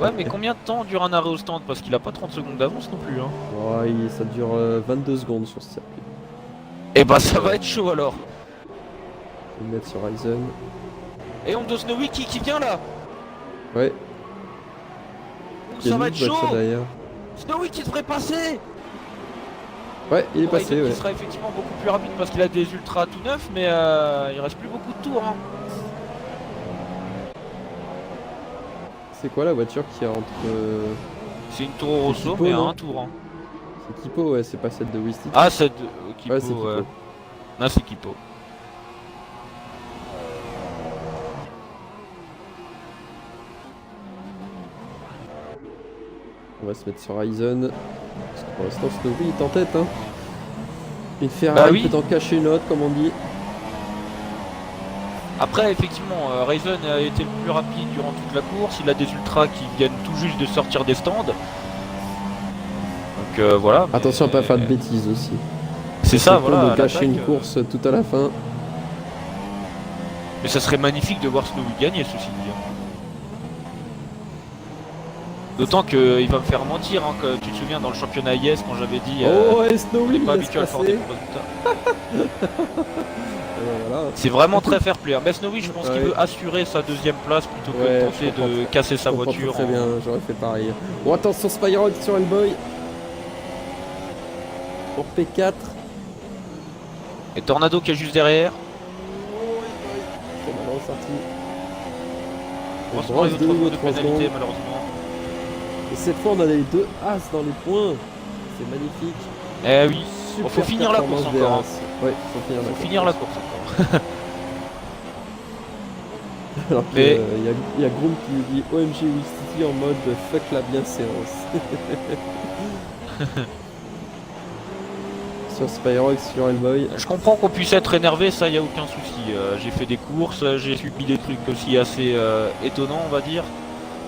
Ouais, mais combien de temps dure un arrêt au stand? Parce qu'il a pas 30 secondes d'avance non plus. Hein. Ouais, ça dure 22 secondes sur ce circuit. Et bah ça va être chaud alors. Je vais le mettre sur Ryzen. Et on de Snowy qui vient là. Ouais, il y a Ça va une être voiture chaud. derrière. Snowy qui devrait passer. Ouais, il est Ryzen passé, ouais. qui sera effectivement beaucoup plus rapide parce qu'il a des ultras tout neufs, mais il reste plus beaucoup de tours. Hein. C'est quoi la voiture qui est entre... C'est une Toro Rosso, Kippo, mais à non un tour. Hein. C'est Kippo, ouais, c'est pas celle de Wistiti. Ah, c'est de Kippo. Ouais, c'est Kippo. Non, c'est Kippo. On va se mettre sur Ryzen. Parce que pour l'instant, Snowy est en tête, hein. Une Ferrari Bah oui. peut en cacher une autre, comme on dit. Après, effectivement, Ryzen a été le plus rapide durant toute la course. Il a des ultras qui viennent tout juste de sortir des stands. Donc voilà. mais- Attention à pas faire de bêtises aussi. C'est ça, con voilà. de à gâcher l'attaque, une course tout à la fin. Mais ça serait magnifique de voir Snowy gagner, ceci dit. Hein. D'autant qu'il va me faire mentir, hein, que tu te souviens dans le championnat IS quand j'avais dit Oh, et il Snowy, est pas il laisse habitué à faire des passer. bons résultats. Voilà. C'est vraiment très fair play. Mais Snowy, je pense qu'il Ouais. veut assurer sa deuxième place plutôt que Ouais, de je tenter comprends de casser sa Je comprends voiture. Très bien, j'aurais fait pareil. Bon, attention, Spyrox sur Hellboy. Pour P4. Et Tornado qui est juste derrière. Très mal ressorti. Franchement, Brosse il veut de trop nouveau de 3 pénalité secondes. malheureusement. Et cette fois, on a les deux As dans les points. C'est magnifique. Eh oui, Super faut finir la performance course des encore, As. hein. Ouais, faut finir la faut course. finir la course encore. Alors Mais- qu'il y a Groom qui lui dit OMG Wistiti en mode fuck la bienséance. Sur Spyrox, sur Hellboy. Je comprends qu'on puisse être énervé, ça y a aucun souci. J'ai fait des courses, j'ai subi des trucs aussi assez étonnants, on va dire.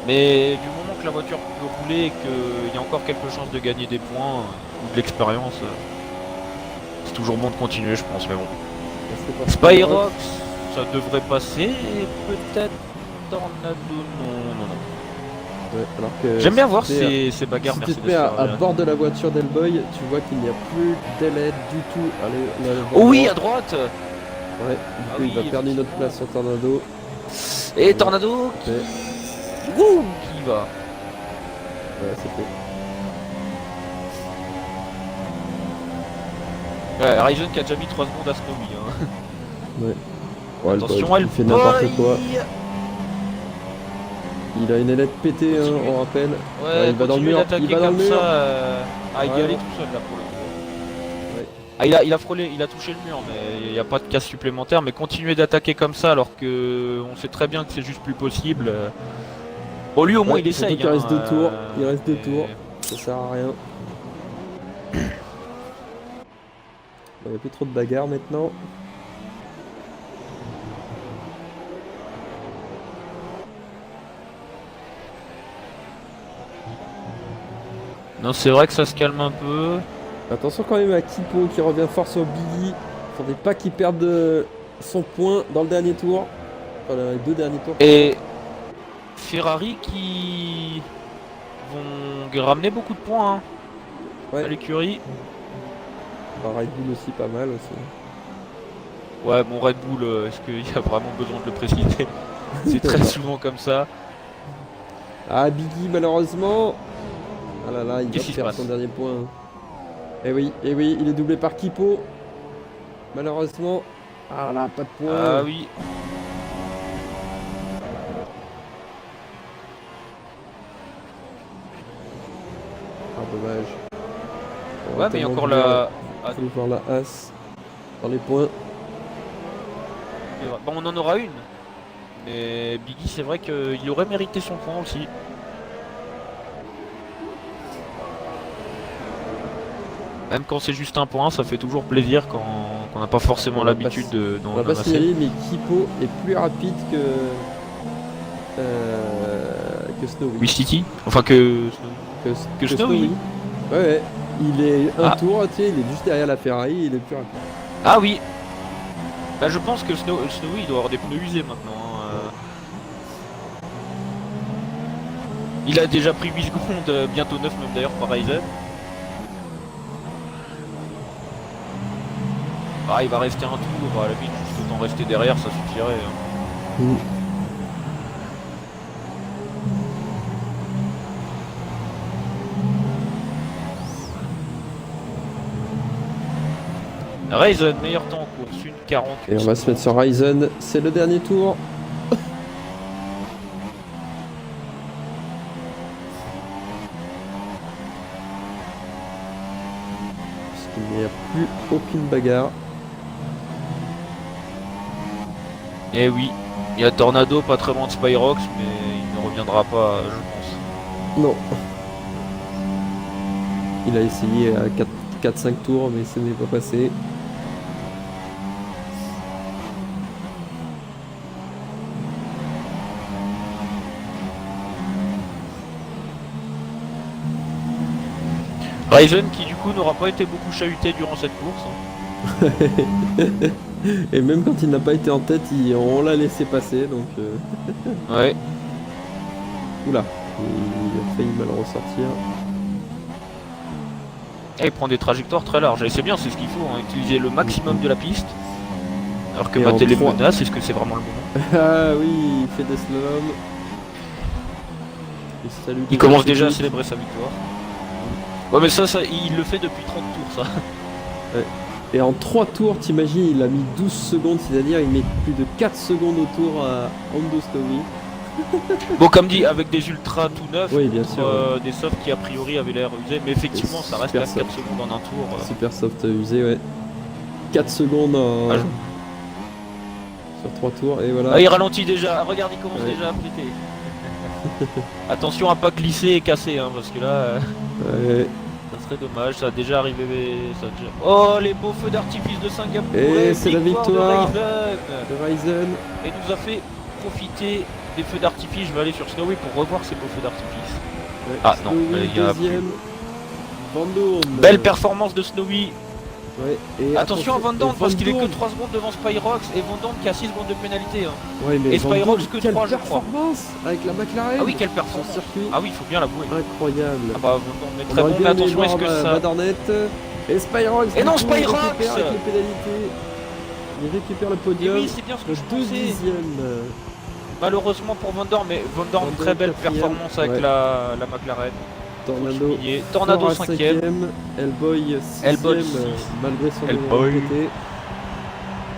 Mais du moment que la voiture peut rouler et qu'il y a encore quelques chances de gagner des points ou de l'expérience, c'est toujours bon de continuer, je pense. Mais bon. C'est pas Spyrox, ça devrait passer et peut-être Tornado. Non. Ouais, alors que J'aime bien si voir tu te mets ces bagarres Si tu te Mercedes. mets à Ferrari. bord de la voiture d'Hellboy, tu vois qu'il n'y a plus d'aile du tout. Allez, Oh oui, à droite. Ouais, du Ah coup, oui, il va perdre une autre place sur Tornado. Et Tornado qui... Ouais, Ouh, qui va. ouais, c'est fait. Ouais, Ryzen qui a déjà mis 3 secondes à Snowy. Hein. Ouais. Ouais, Attention, il fait n'importe quoi. boy. Il a une ailette pétée, hein, Continue. on rappelle. Ouais, il va dans le continue mur, d'attaquer il va dans comme le mur. ça. Ah, il y Ouais. allait tout seul là pour le coup. Ouais. Ah, il a frôlé, il a touché le mur, mais il n'y a pas de casse supplémentaire. Mais continuer d'attaquer comme ça alors que on sait très bien que c'est juste plus possible. Bon, lui au moins Ouais, il essaye. surtout qu'il reste deux tours, il reste deux mais- tours. Ça sert à rien. Il n'y a plus trop de bagarres maintenant. Non, c'est vrai que ça se calme un peu. Attention quand même à Kipo qui revient fort sur Billy. Faudrait pas qu'il perde son point dans le dernier tour. Enfin, les 2 derniers tours. Et Ferrari qui vont ramener beaucoup de points hein, Ouais. à l'écurie. Red Bull aussi pas mal aussi. Ouais, mon Red Bull, est-ce qu'il y a vraiment besoin de le préciser? C'est très souvent comme ça. Ah Biggie malheureusement. Ah là là, il va Qu'est-ce qui se perdre passe? son dernier point. Et oui, il est doublé par Kipo. Malheureusement. Ah là, pas de point. Ah oui. Ah dommage. Ouais, mais il y a encore la... Ah, Il faut voir la As dans les points. bon, on en aura une. Mais Biggie, c'est vrai qu'il aurait mérité son point aussi. Même quand c'est juste un point, ça fait toujours plaisir quand on n'a pas forcément On va l'habitude On d'en va pas amasser. signaler, mais Kipo est plus rapide que Snowy. Wistiti. Enfin que... que Snowy. Ouais, il est un Ah. tour, tu sais, il est juste derrière la Ferrari, il est plus rapide. Ah oui. Bah je pense que Snowy il doit avoir des pneus usés maintenant. Hein. Il a déjà pris 8 secondes, bientôt 9 même d'ailleurs par Ryzen. Ah, il va rester un tour, à la limite, juste autant rester derrière, ça suffirait. Hein. Ryzen, meilleur temps en course, 1,48. Et on va se mettre sur Ryzen, c'est le dernier tour. Parce qu'il n'y a plus aucune bagarre. Eh oui, il y a Tornado pas très loin de Spyrox, mais il ne reviendra pas, je pense. Non. Il a essayé à 4-5 tours, mais ce n'est pas passé. Ryzen qui du coup n'aura pas été beaucoup chahuté durant cette course. Hein. Et même quand il n'a pas été en tête, on l'a laissé passer, donc... Ouais. Oula, il a failli mal ressortir. Et il prend des trajectoires très larges, et c'est bien, c'est ce qu'il faut, hein, utiliser le maximum de la piste. Alors que Et en mater les 3. menaces, est-ce que c'est vraiment le moment? Ah oui, il fait des slaloms. Il commence déjà à célébrer sa victoire. Ouais mais ça il le fait depuis 30 tours ça. Et en 3 tours, t'imagines, il a mis 12 secondes, c'est-à-dire il met plus de 4 secondes au tour à Hondo Snowy. Bon comme dit, avec des ultras tout neufs, Oui, bien sûr. des softs qui a priori avaient l'air usés, mais effectivement ça reste Super à 4 soft. secondes en un tour. Super soft usé, ouais. 4 secondes en... Ah, sur 3 tours, et voilà. Ah, il ralentit déjà, regarde il commence Ouais. déjà à péter. Attention à pas glisser et casser hein, parce que là Ouais. ça serait dommage, ça a déjà arrivé. Ça a déjà... Oh les beaux feux d'artifice de Singapour. Et c'est la victoire de Ryzen. de Ryzen. Et nous a fait profiter des feux d'artifice. Je vais aller sur Snowy pour revoir ces beaux feux d'artifice. Ouais. Ah, non, Snowy, il y en a deuxième. Van Dorn. Belle performance de Snowy. Ouais, et Attention à Van Dorn parce qu'il est que Dorn. 3 secondes devant Spyrox et Van Dorn qui a 6 secondes de pénalité. Hein. Ouais, mais Et Van Spyrox Dorn, que quelle 3 je crois. performance avec la McLaren. Ah oui, quelle sur performance. circuit. Ah oui, il faut bien l'avouer. Incroyable. Ah bah Van Dorn est On très aurait bon, bien mais aimé attention, est-ce voir, que ça... Madornette et Spyrox. Et non, du coup, Spyrox récupère avec les pénalités. Il récupère le Et podium. oui, c'est bien ce que je 2 pensais. dixièmes. Malheureusement pour Van Dorn, mais Van Dorn, Van Dorn, très belle quatrième. performance avec Ouais. la McLaren. Tornado. Tornado fort à 5ème. Hellboy 6ème, Hellboy 6. malgré son Hellboy. pété.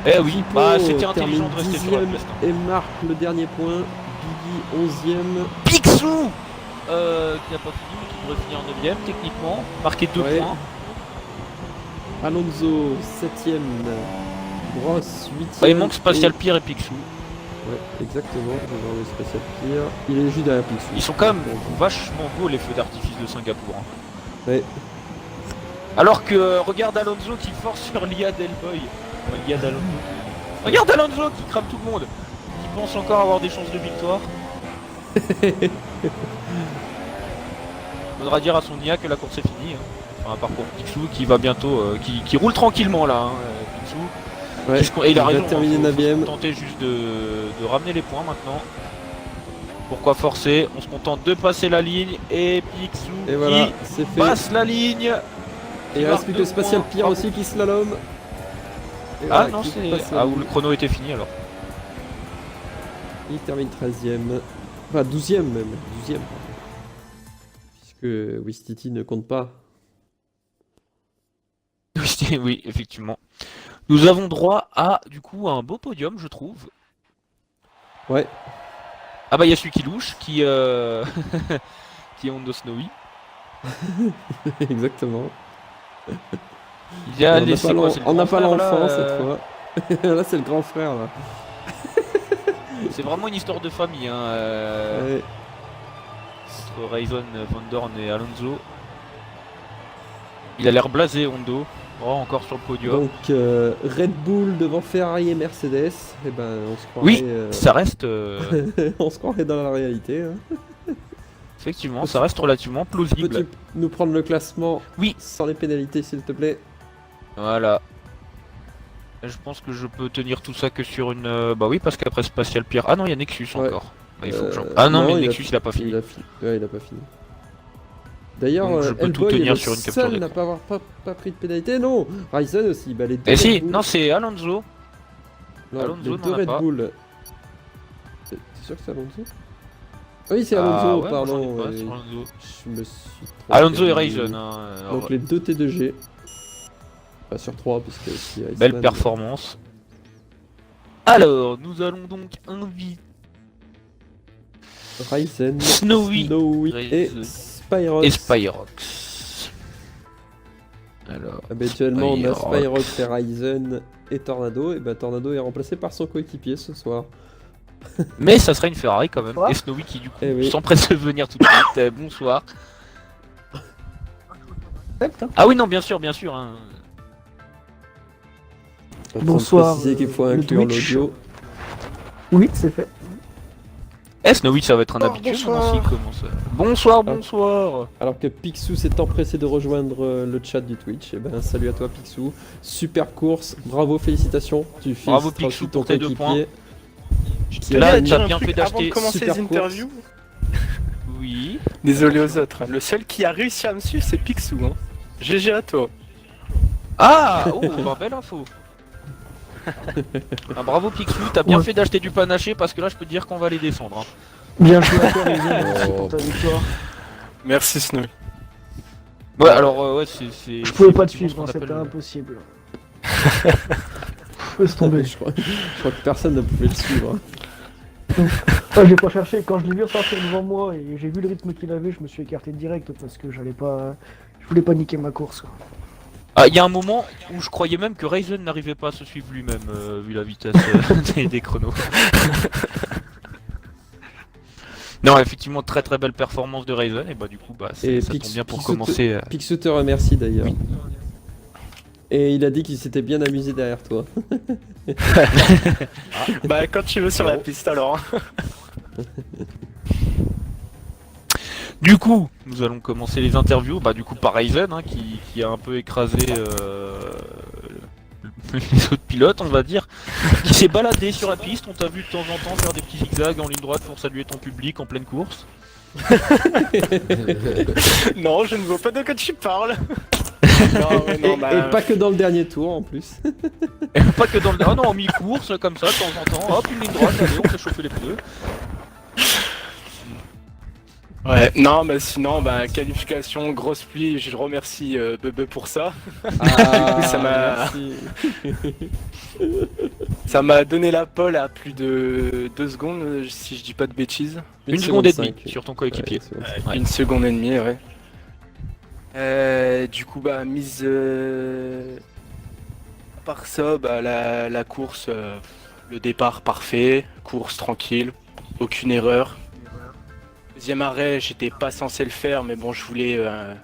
Eh oui, Kipo bah c'était termine intelligent de rester sur la 10ème piste. Hein. et marque le dernier point. Biggie 11ème. Picsou qui n'a pas fini, mais qui devrait finir en 9ème techniquement. Marqué 2 Ouais. points. Alonso 7ème. Gross 8ème. Bah, il manque Spatial Pierre et Picsou. Ouais, exactement. Je vais voir le Spatial Pierre. Il est juste derrière Picsou. Ils sont quand même vachement beaux les feux d'artifice de Singapour. Hein. Ouais. Alors que regarde Alonso qui force sur Lia Delboy. Lia d'Alonso. Regarde Alonso qui crame tout le monde. Qui pense encore avoir des chances de victoire. Faudra dire à son IA que la course est finie. Hein. Enfin, par contre, Picsou qui va bientôt, qui roule tranquillement là. Hein, Picsou. Ouais, Et il a raison. terminé Faut 9ème. se tenter juste de ramener les points maintenant. Pourquoi forcer? On se contente de passer la ligne et Picsou Et voilà, qui c'est fait. passe la ligne. Et il reste plus que Spatial Pierre Bravo. aussi qui slalom. Et Ah voilà, non, qui c'est. passe la Ah, où ligne. le chrono était fini alors. Il termine 13ème. Enfin 12ème même. 12ème. Puisque Wistiti ne compte pas. Oui, effectivement. Nous avons droit à, du coup, un beau podium, je trouve. Ouais. Ah bah, il y a celui qui louche, qui qui est Hondo Snowy. Exactement. Il y a on les on n'a pas l'enfant cette cette fois. Là c'est le grand frère là. C'est vraiment une histoire de famille, hein, Ouais. entre Rayson, Van Dorn et Alonso. Il a l'air blasé, Hondo. Oh, encore sur le podium. Donc Red Bull devant Ferrari et Mercedes. Et ben on se croirait. Oui, ça reste. on se croirait dans la réalité. Hein. Effectivement, ça reste relativement plausible. Peux-tu nous prendre le classement? Oui. Sans les pénalités s'il te plaît. Voilà. Je pense que je peux tenir tout ça que sur une. Bah oui, parce qu'après Spatial Pierre. Ah non, il y a Nexus Ouais. encore. Bah, il faut que ah non, mais Nexus il a pas fini. Ouais, il a pas fini. D'ailleurs, Donc, je peux tout Hellboy est tenir le sur une capture seul d'écran. n'a pas pris de pénalité. Non, Ryzen aussi. Bah, les deux Et si, Red Bull- non, c'est Alonso. non, Alonso les n'en deux a Red pas. Bull. T'es sûr que c'est Alonso? Ah oui, c'est Ah, Alonso, ouais, pardon. moi, j'en ai pas ouais. sur Alonso. Je me suis trompé. Alonso et Rayson. Hein, alors, Donc les deux T2G. Pas sur 3 parce que si belle Iceman- performance. Alors, nous allons donc inviter Ryzen, Snowy, et Ryzen Spyrox. et Spyrox. Alors, Habituellement, on a Spyrox. Spyrox et Ryzen et Tornado. Et ben Tornado est remplacé par son coéquipier ce soir. mais ça serait une Ferrari quand même. Bonsoir. Et Snowy qui du coup Eh oui. s'empresse de venir tout de suite. Bonsoir. Accepte, hein. Ah oui non bien sûr hein. En train de Bonsoir, préciser qu'il faut le inclure Twitch. l'audio. Oui, c'est fait. Snowy ça va être un habitué bonsoir. maintenant s'il commence. Bonsoir. Alors que Picsou s'est empressé de rejoindre le chat du Twitch. Et ben salut à toi Picsou. Super course, bravo, félicitations. Tu Bravo, féliciteras Picsou, aussi ton pour tes 2 coéquipier. Je Là, tenais à t'as dire un bien truc fait avant d'acheter de commencer super les course. interviews. Oui. Désolé aux autres. Le seul qui a réussi à me suivre, c'est Picsou. Hein. GG à toi. Ah oh bah, belle info. Ah, bravo Picsou, t'as bien Ouais. fait d'acheter du panaché parce que là je peux te dire qu'on va les descendre. Hein. Bien joué à toi, Rayson, merci Oh. pour ta victoire. Merci Snowy. Ouais alors ouais c'est. Je pouvais pas te effectivement suivre, ce qu'on c'était appelle- impossible. Laisse tomber. Je crois que personne ne pouvait le suivre. Ah, j'ai pas cherché, quand je l'ai vu sortir devant moi et j'ai vu le rythme qu'il avait, je me suis écarté direct parce que j'allais pas. Je voulais pas niquer ma course. Quoi. Ah, il y a un moment où je croyais même que Rayson n'arrivait pas à se suivre lui-même, vu la vitesse des chronos. Non, effectivement, très très belle performance de Rayson, et bah du coup, bah, Et ça tombe bien pour commencer. Picsou te remercie d'ailleurs. Oui. Et il a dit qu'il s'était bien amusé derrière toi. Bah quand tu veux sur la Bon. piste alors. Du coup, nous allons commencer les interviews, bah du coup par Rayson, hein, qui a un peu écrasé les autres pilotes, on va dire, qui s'est baladé sur la piste, on t'a vu de temps en temps faire des petits zigzags en ligne droite pour saluer ton public en pleine course. Non, je ne vois pas de quoi tu parles. Et pas que dans le dernier tour en plus. Et pas que dans le... Ah non, en mi-course, comme ça, de temps en temps, hop, une ligne droite, allez, on fait chauffer les pneus. Ouais, non, mais sinon, bah, qualification, grosse pluie, je remercie Bebe pour ça. Ah, ça m'a- merci. Ça m'a donné la pole à plus de 2 secondes, si je dis pas de bêtises. Une seconde et demie 5. sur ton coéquipier. Ouais, c'est bon. Ouais. 1 seconde et demie, ouais. Du coup, bah, mise. À part ça, bah, la course, le départ parfait, course tranquille, aucune erreur. Deuxième arrêt, j'étais pas censé le faire, mais bon, je voulais un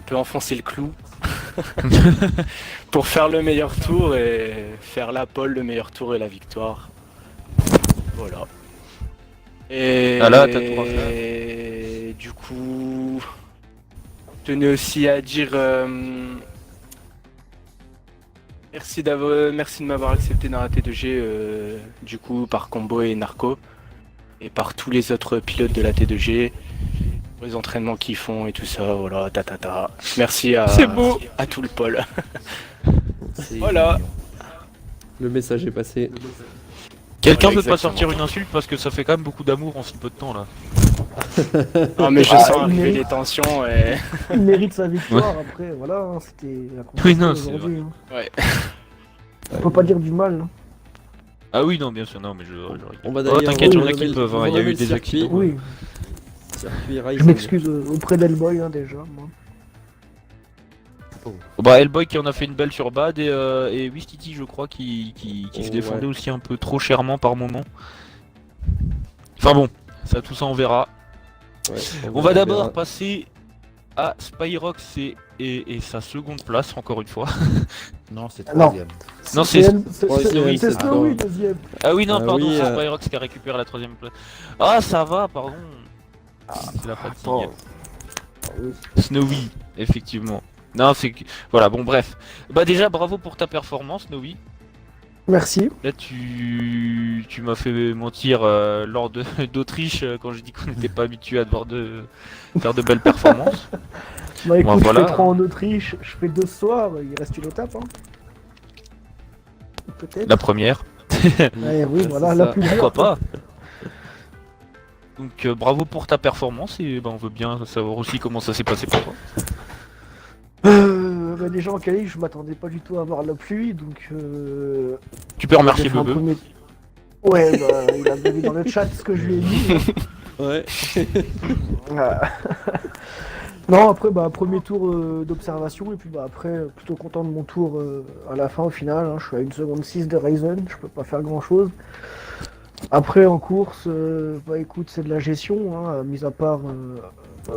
peu enfoncer le clou pour faire le meilleur tour et faire la pole, le meilleur tour et la victoire. Voilà. Et Ah là, t'as tout à faire. et du coup, je tenais aussi à dire merci merci de m'avoir accepté dans la T2G, du coup par Combo et Narco, et par tous les autres pilotes de la T2G, pour les entraînements qu'ils font et tout ça, voilà, ta. Merci C'est beau. à tout le pôle. C'est Voilà. mignon. Le message est passé. Quelqu'un Ouais, peut pas exactement. sortir une insulte parce que ça fait quand même beaucoup d'amour en si peu de temps là. Non mais je Ah, sens il arriver mérite. les tensions et... Il mérite sa victoire, après, voilà, hein, c'était la Oui, non, compétition c'est aujourd'hui. Hein. Ouais. On peut pas dire du mal. Hein. Ah oui, non, bien sûr, non, mais je. On va Oh, d'ailleurs t'inquiète, il y en a relever qui le- peuvent, hein, il y a relever eu le des circuit. accidents. Oui, Circuit je Racing. m'excuse auprès d'Hellboy hein, déjà. Moi. Bah, Hellboy qui en a fait une belle sur Bad et Wistiti, je crois, qui se Oh, défendait ouais. aussi un peu trop chèrement par moment. Enfin bon, ça tout ça on verra. Ouais, On va verra. d'abord passer à Spyrox et sa seconde place, encore une fois. Non, c'est Non. troisième. Non, c'est- Snowy, c'est c'est Snowy d'accord. deuxième. Ah oui, non, Ah pardon, oui, c'est Spyrox qui a récupéré la troisième place. Ah, ça va, pardon. C'est la fatigue. Attends. Ah oui. Snowy, effectivement. Non, c'est que... Voilà, bon, bref. Bah déjà, bravo pour ta performance, Snowy. Merci. Là, tu m'as fait mentir lors d'Autriche quand j'ai dit qu'on n'était pas habitué à devoir faire de belles performances. Bah écoute, voilà. je fais 3 en Autriche, je fais 2 ce soir, il reste une étape. Hein. Peut-être. La première, Ouais, oui, Ouais, voilà, c'est la ça. plus pourquoi dure. pas. Donc bravo pour ta performance et on veut bien savoir aussi comment ça s'est passé pour toi. Bah déjà en qualif, je m'attendais pas du tout à avoir la pluie, donc Tu peux remercier j'ai fait un Bebe. premier- Ouais, bah il a vu dans le chat ce que je lui ai dit. Ouais. Ah. Non, après, bah, premier tour d'observation, et puis bah, après, plutôt content de mon tour à la fin au final. Hein, je suis à 1 seconde 6 de Ryzen, je peux pas faire grand chose. Après, en course, bah écoute, c'est de la gestion, hein, mis à part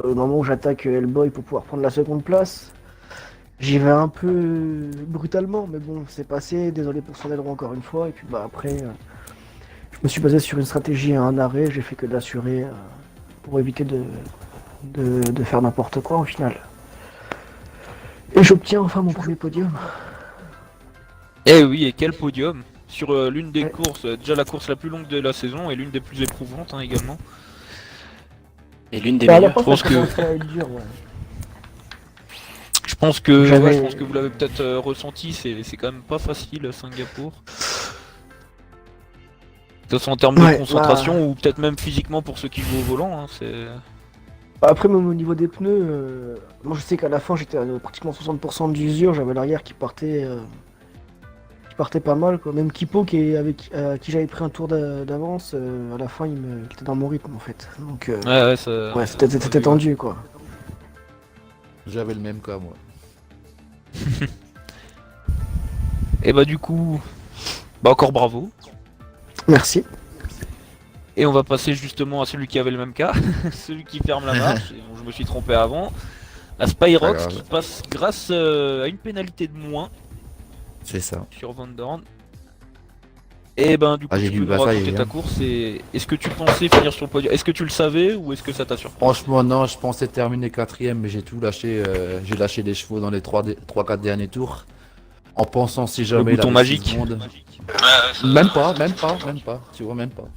au moment où j'attaque Hellboy pour pouvoir prendre la seconde place. J'y vais un peu brutalement, mais bon, c'est passé, désolé pour son aileron encore une fois, et puis bah après, je me suis basé sur une stratégie à un arrêt, j'ai fait que d'assurer pour éviter de faire n'importe quoi au final. Et j'obtiens enfin mon premier podium. Eh oui, et quel podium sur l'une des Ouais. courses, déjà la course la plus longue de la saison et l'une des plus éprouvantes hein, également. Et l'une des Bah, à la meilleures. fin, je pense ça que- commençait à être dur, ouais. Je pense que, J'avais- ouais, je pense que vous l'avez peut-être ressenti, c'est quand même pas facile Singapour. Que ce soit en termes de Ouais, concentration ou peut-être même physiquement pour ceux qui jouent au volant, hein, c'est... Bah, après, même au niveau des pneus, moi je sais qu'à la fin j'étais à pratiquement 60% d'usure, j'avais l'arrière qui partait pas mal quoi. Même Kipo avec qui j'avais pris un tour d'avance, à la fin il était dans mon rythme en fait. Donc Ouais, ça... ouais, c'était tendu quoi. J'avais le même cas, moi. Et bah du coup, bah encore bravo. Merci. Et on va passer justement à celui qui avait le même cas, celui qui ferme la marche, et bon, je me suis trompé avant. La Spyrox Pas qui grave. passe grâce à une pénalité de moins C'est ça. sur Van Dorn. Et ben du coup Ah, j'ai tu vu, peux nous bah, ça y raconter est, ta hein. course et est-ce que tu pensais finir sur le podium? Est-ce que tu le savais ou est-ce que ça t'a surpris? Franchement, non, je pensais terminer quatrième, mais j'ai tout lâché. J'ai lâché des chevaux dans les 3-4 derniers tours. En pensant si Le jamais bouton la magique. seconde. Même pas. Tu vois, même pas.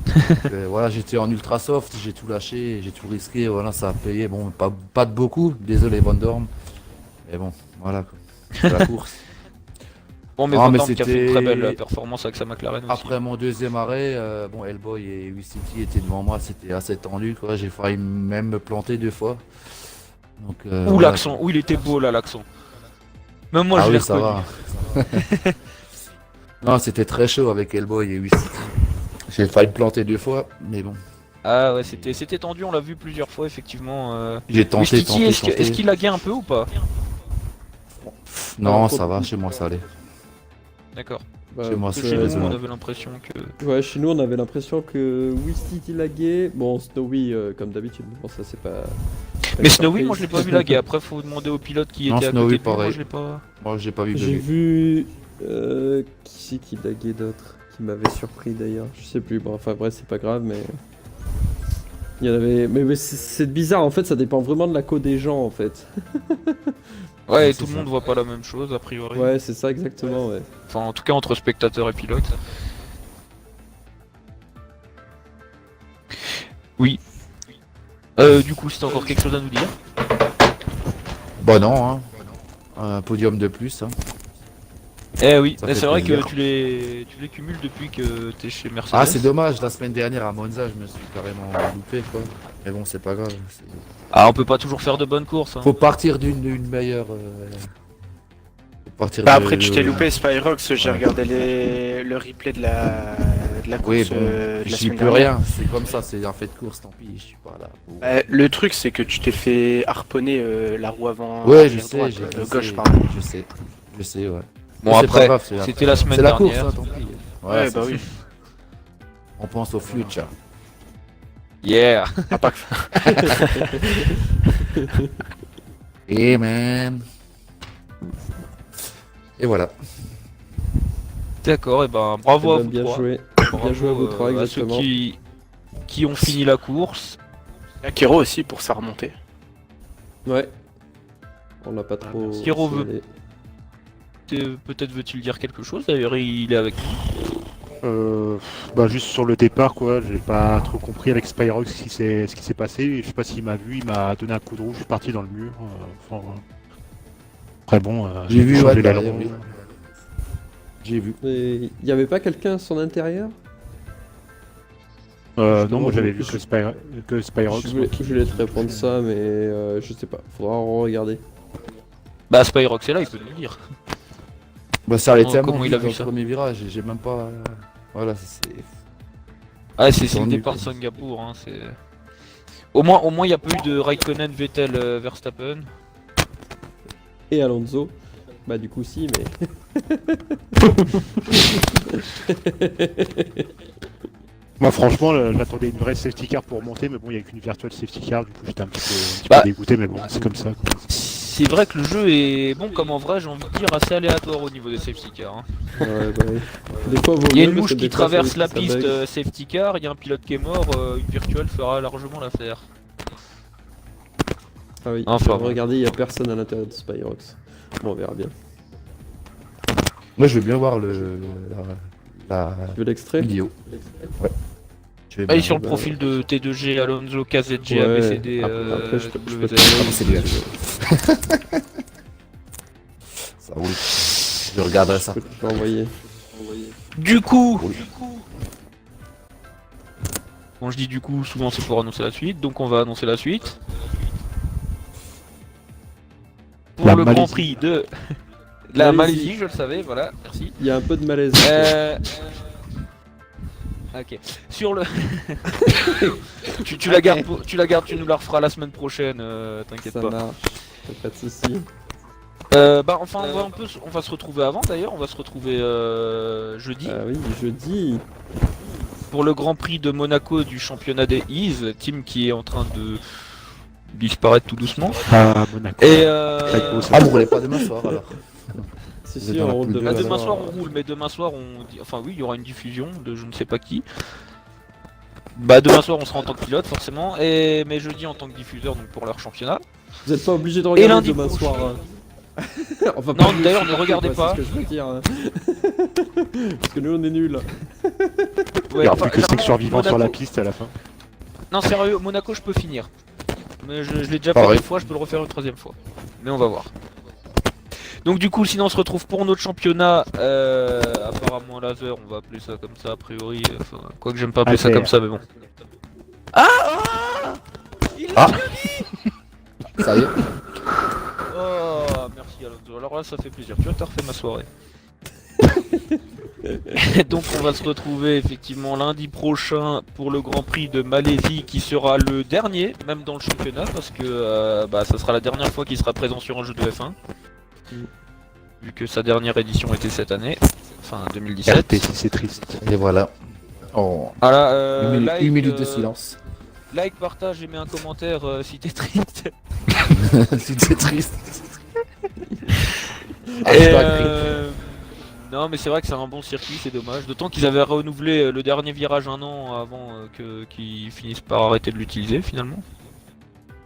Donc, voilà, j'étais en ultra soft, j'ai tout lâché, j'ai tout risqué, voilà, ça a payé. Bon, pas de beaucoup, désolé Van Dorn. Mais bon, voilà quoi. C'est la course. Bon mais Ah, Van mais Dorn qui a fait une très c'était- belle performance avec sa McLaren aussi. Après mon deuxième arrêt, bon, Hellboy et Wistiti étaient devant moi, c'était assez tendu, quoi. J'ai failli même me planter 2 fois. Donc, Ouh voilà. l'accent, ouh il était beau là l'accent. Même moi Ah je l'ai oui, ça reconnu. va. Non, c'était très chaud avec Hellboy et Wistiti. J'ai failli me planter 2 fois, mais bon. Ah ouais c'était tendu, on l'a vu plusieurs fois effectivement. J'ai tenté, Wistiti, est-ce tenté. qu'il laguait un peu ou pas? Non, Alors, ça va, chez moi ça allait. D'accord. Bah, Chez moi, Parce que c'est chez nous raisonnable. on avait l'impression que... ouais, chez nous on avait l'impression que Wistiti laguait. Bon, Snowy comme d'habitude. Bon, ça c'est pas. Mais Snowy, moi je l'ai pas vu laguer. Après, faut demander au pilote qui Non, était à Snowy, côté de lui. Moi pareil. je l'ai pas. Moi, j'ai pas vu J'ai bugger. vu. Qui c'est qui laguait d'autres? Qui m'avait surpris d'ailleurs. Je sais plus. Bon, enfin, bref, c'est pas grave, mais. Il y en avait. Mais c'est bizarre, en fait, ça dépend vraiment de la co des gens, en fait. Ouais, et c'est tout le ça. monde voit pas la même chose a priori. Ouais, c'est ça, exactement, ouais. Enfin, en tout cas entre spectateurs et pilotes. Oui. Du coup, c'est encore quelque chose à nous dire? Bah non, hein. Un podium de plus, hein. Eh oui, Ça mais fait c'est vrai plaisir. que tu les cumules depuis que t'es chez Mercedes. Ah, c'est dommage, la semaine dernière à Monza, je me suis carrément loupé, quoi. Mais bon, c'est pas grave. Ah, on peut pas toujours faire de bonnes courses. Hein. Faut partir d'une meilleure. Faut partir Bah de- après tu t'es loupé Spyrox, j'ai regardé le replay de la course Oui, bon, de la j'y semaine peux dernière. rien, c'est comme ça, c'est un fait de course, tant pis, je suis pas là. Le truc c'est que tu t'es fait harponner la roue avant Ouais, arrière je sais, droite, je gauche sais, pardon. je sais, ouais. Bon Mais c'est après, pas grave, c'est c'était la semaine C'est la dernière. course, hein, tant pis. Ouais, c'est bah ça. oui. On pense au futur. Yeah. Ah, pas que- Et man. Et voilà. D'accord, et ben bravo Eh à ben, vous bien trois. joué. Bravo, joué à vous trois, à ceux exactement. qui ont fini la course. Kiro aussi pour sa remontée. Ouais. On l'a pas trop. Kiro veut- signalé. Peut-être veut-il dire quelque chose, d'ailleurs il est avec nous. Bah juste sur le départ quoi, j'ai pas trop compris avec Spyrox ce qui s'est passé. Je sais pas s'il m'a vu, il m'a donné un coup de roue, je suis parti dans le mur. Après bon, J'ai vu, changé ouais, l'aileron. derrière, oui. J'ai vu. Et il y avait pas quelqu'un à son intérieur? Non, moi j'avais vu Je- que Spyrox. Je voulais te répondre ça, mais je sais pas. Faudra regarder. Bah Spyrox est là, il peut nous le dire. Bah, ça allait Comment- tellement comment il vite a vu dans le ça premier virage, j'ai même pas. Voilà, c'est. Ah c'est le Tendu, départ de quoi. Singapour, hein, c'est. Au moins il n'y a pas eu de Raikkonen, Vettel, Verstappen. Et Alonso. Bah du coup si, mais. Moi franchement, j'attendais une vraie safety car pour monter, mais bon, il n'y a qu'une virtual safety car, du coup j'étais un petit peu Bah. dégoûté, mais bon, c'est comme ça. Quoi. C'est vrai que le jeu est bon comme en vrai, j'ai envie de dire assez aléatoire au niveau des safety cars. Hein. Ouais, bah, oui. Des fois, vaut Il y a mieux, une parce mouche que qui des fois, traverse ça la bug. piste safety car, il y a un pilote qui est mort, une virtuelle fera largement l'affaire. Ah oui, Enfin, enfin, bon. regardez, il y a personne à l'intérieur de Spyrox. Bon, on verra bien. Moi, je veux bien voir la Tu veux l'extrait? vidéo. Ouais. Je vais Ah, il est bien. sur le bah, profil de T2G, Alonso, KZG, Ouais, ABCD, après, je peux WZ. te l'envoyer, c'est si bien. tu veux. Ça roule. Je regarderai ça. Je peux te l'envoyer. Du coup, Oui. quand je dis du coup, souvent c'est pour annoncer la suite, donc on va annoncer la suite. Pour La le Grand Malaisie. Prix de la Malaisie. Malaisie, je le savais, voilà, merci. Il y a un peu de malaise. Ok. Sur le. tu la gardes, tu la gardes, tu nous la referas la semaine prochaine, t'inquiète Ça pas. marche. Pas de soucis. Bah enfin on va se retrouver avant d'ailleurs, on va se retrouver jeudi Ah oui, jeudi. pour le Grand Prix de Monaco du championnat des Ease, team qui est en train de disparaître tout doucement. Ah, Monaco. Et Très beau, ça. Ah, vous roulez pas demain soir alors. Si, Vous si, êtes dans on la roule poule demain. demain soir on roule, mais demain soir on dit, enfin oui il y aura une diffusion de je ne sais pas qui. Bah demain soir on sera en tant que pilote forcément, et mais jeudi en tant que diffuseur donc pour leur championnat. Vous êtes pas obligé de regarder lundi demain prochain. soir. Enfin, Non, nous, d'ailleurs, si, ne regardez quoi, pas. C'est ce que je veux dire. hein. Parce que nous on est nuls. Il Ouais, n'y aura enfin, plus que 5 généralement, survivants sur la Monaco- piste à la fin. Non sérieux, Monaco je peux finir. Mais je l'ai déjà fait Pareil. deux fois, je peux le refaire une troisième fois. Mais on va voir. Donc du coup sinon on se retrouve pour notre championnat, apparemment laser, on va appeler ça comme ça a priori, enfin, quoique j'aime pas appeler ça ATR. comme ça mais bon. Il l'a Ah. bien dit. Ça y est. Oh merci Alonso, alors là ça fait plaisir, tu vois t'as refait ma soirée. Donc on va se retrouver effectivement lundi prochain pour le Grand Prix de Malaisie qui sera le dernier, même dans le championnat, parce que bah, ça sera la dernière fois qu'il sera présent sur un jeu de F1. Vu que sa dernière édition était cette année, enfin 2017. RT, c'est triste. Et voilà. Oh, Voilà, une like, minute de silence. like, partage et mets un commentaire si t'es triste. Si t'es triste. Et, non, mais c'est vrai que c'est un bon circuit, c'est dommage. D'autant qu'ils avaient renouvelé le dernier virage un an avant qu'ils finissent par arrêter de l'utiliser finalement.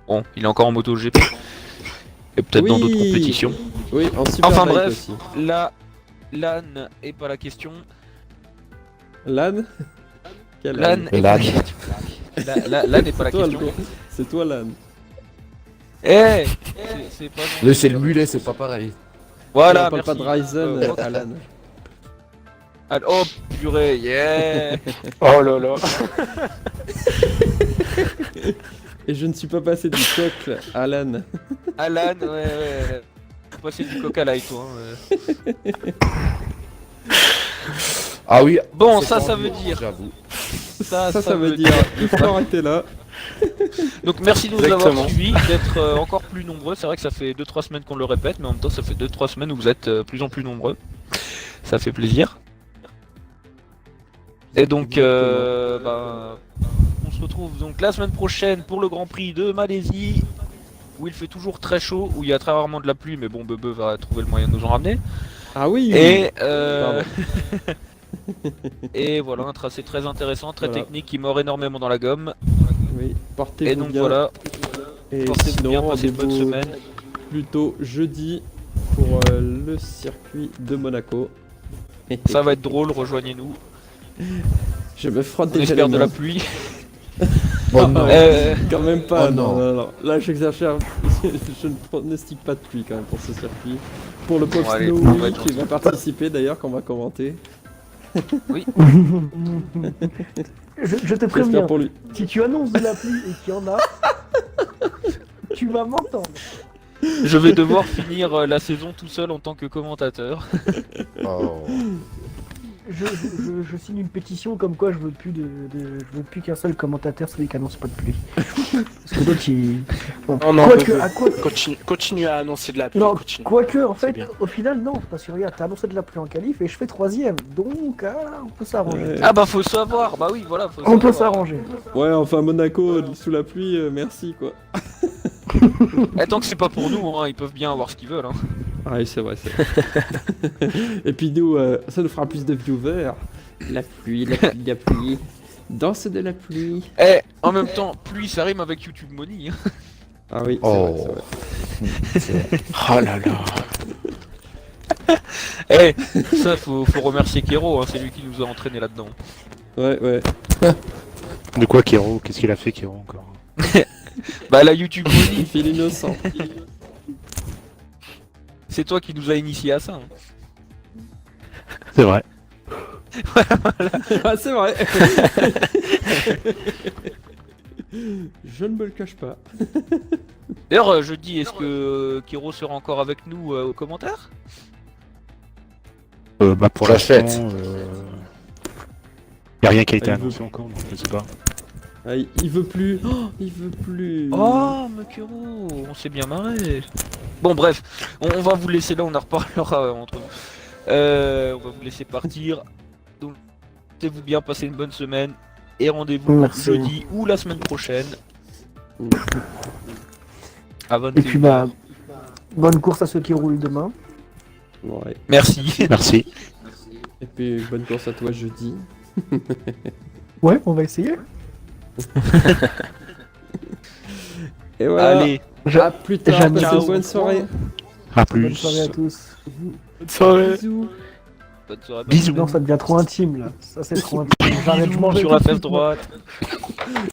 Bon, il est encore en MotoGP. Et peut-être dans d'autres compétitions. Oui, en Superbike Enfin bref, aussi. là, l'AN est pas la question. L'âne Quel L'AN âne est pas la question. L'AN n'est pas la Toi, question. C'est toi l'âne. Eh, c'est pas gentil. Lui, c'est le mulet, c'est pas pareil. Voilà, on parle pas merci. de Ryzen, Alan. Oh purée, yeah. Oh là là. Et je ne suis pas passé du coq, Alan. Alan, ouais. Faut passer du coca light, toi. Ah oui. Bon, c'est ça tendu, veut dire. J'avoue. Ça veut dire que Flore était là. Donc merci de nous Exactement. avoir suivis, d'être encore plus nombreux. C'est vrai que ça fait 2-3 semaines qu'on le répète, mais en même temps ça fait 2-3 semaines où vous êtes plus en plus nombreux. Ça fait plaisir. Et donc on se retrouve donc la semaine prochaine pour le Grand Prix de Malaisie, où il fait toujours très chaud, où il y a très rarement de la pluie, mais bon, Bebe va trouver le moyen de nous en ramener. Ah oui. Et Pardon. et voilà, un tracé très intéressant, très Voilà. technique, qui mord énormément dans la gomme. Oui, portez-vous Et donc bien. voilà, Et portez-vous sinon, bien, passez une bonne rendez-vous semaine. plutôt jeudi pour le circuit de Monaco. Ça va être drôle, rejoignez-nous. Je me frotte On déjà espère les de la mains. pluie. Oh non. Quand même pas, Oh non, non. non. Là j'exagère, je ne pronostique pas de pluie quand même pour ce circuit. Pour le Pop Bon, allez, Snow, on va être qui va participer d'ailleurs, qu'on va commenter. Je te J'espère préviens, pour lui. si tu annonces de la pluie et qu'il y en a, tu vas m'entendre. Je vais devoir finir la saison tout seul en tant que commentateur. Oh. Je signe une pétition comme quoi je veux plus je veux plus qu'un seul commentateur celui qui annonce pas de pluie. Parce que d'autres ils. Bon, Non, quoique, Bebe. à quoi... Continue à annoncer de la pluie. Non, Continue. quoique en C'est fait, bien. au final non, parce que regarde, t'as annoncé de la pluie en qualif et je fais 3ème, donc on peut s'arranger. Ah bah faut savoir, bah oui voilà. Faut On peut savoir. s'arranger. Ouais, enfin Monaco sous la pluie, merci quoi. Eh, tant que c'est pas pour nous, hein, ils peuvent bien avoir ce qu'ils veulent. Hein. Ah oui, c'est vrai, c'est vrai. Et puis nous, ça nous fera plus de viewers. La pluie, la pluie, la pluie. Danse de la pluie. Eh, en même temps, pluie ça rime avec YouTube Money. Hein. Ah oui, c'est Oh. vrai, c'est vrai. Oh là là. Eh, ça faut remercier Kero, hein, c'est lui qui nous a entraînés là-dedans. Ouais. De quoi, Kero? Qu'est-ce qu'il a fait, Kero, encore? Bah la YouTube Il Money, fait l'innocent. c'est toi qui nous a initié à ça. Hein. C'est vrai. Ah, c'est vrai. Je ne me le cache pas. D'ailleurs, je dis, est-ce que Kero sera encore avec nous aux commentaires? Bah pour J'achète. l'instant, y a rien qui a été Ah, il veut- annoncé encore, donc je sais pas. Ah, il veut plus. Oh, il veut plus. Oh, mais Kero, on s'est bien marré. Bon, bref, on va vous laisser là, on en reparlera entre nous. On va vous laisser partir. Donc, portez-vous bien, passez une bonne semaine. Et rendez-vous Merci. jeudi ou la semaine prochaine. À 21h. Et puis bah, bonne course à ceux qui roulent demain. Ouais. Merci. Merci. Et puis bonne course à toi jeudi. Ouais, on va essayer. Et voilà. Allez, À plus tard. J'aime Passez bien. une bonne soirée. À Bonne plus. soirée à tous. Bonne soirée. Bisous. bonne soirée. Bisous. Non, ça devient trop intime là. Ça c'est trop intime. J'arrête, je m'en vais Sur tout la de fesse suite, moi. droite.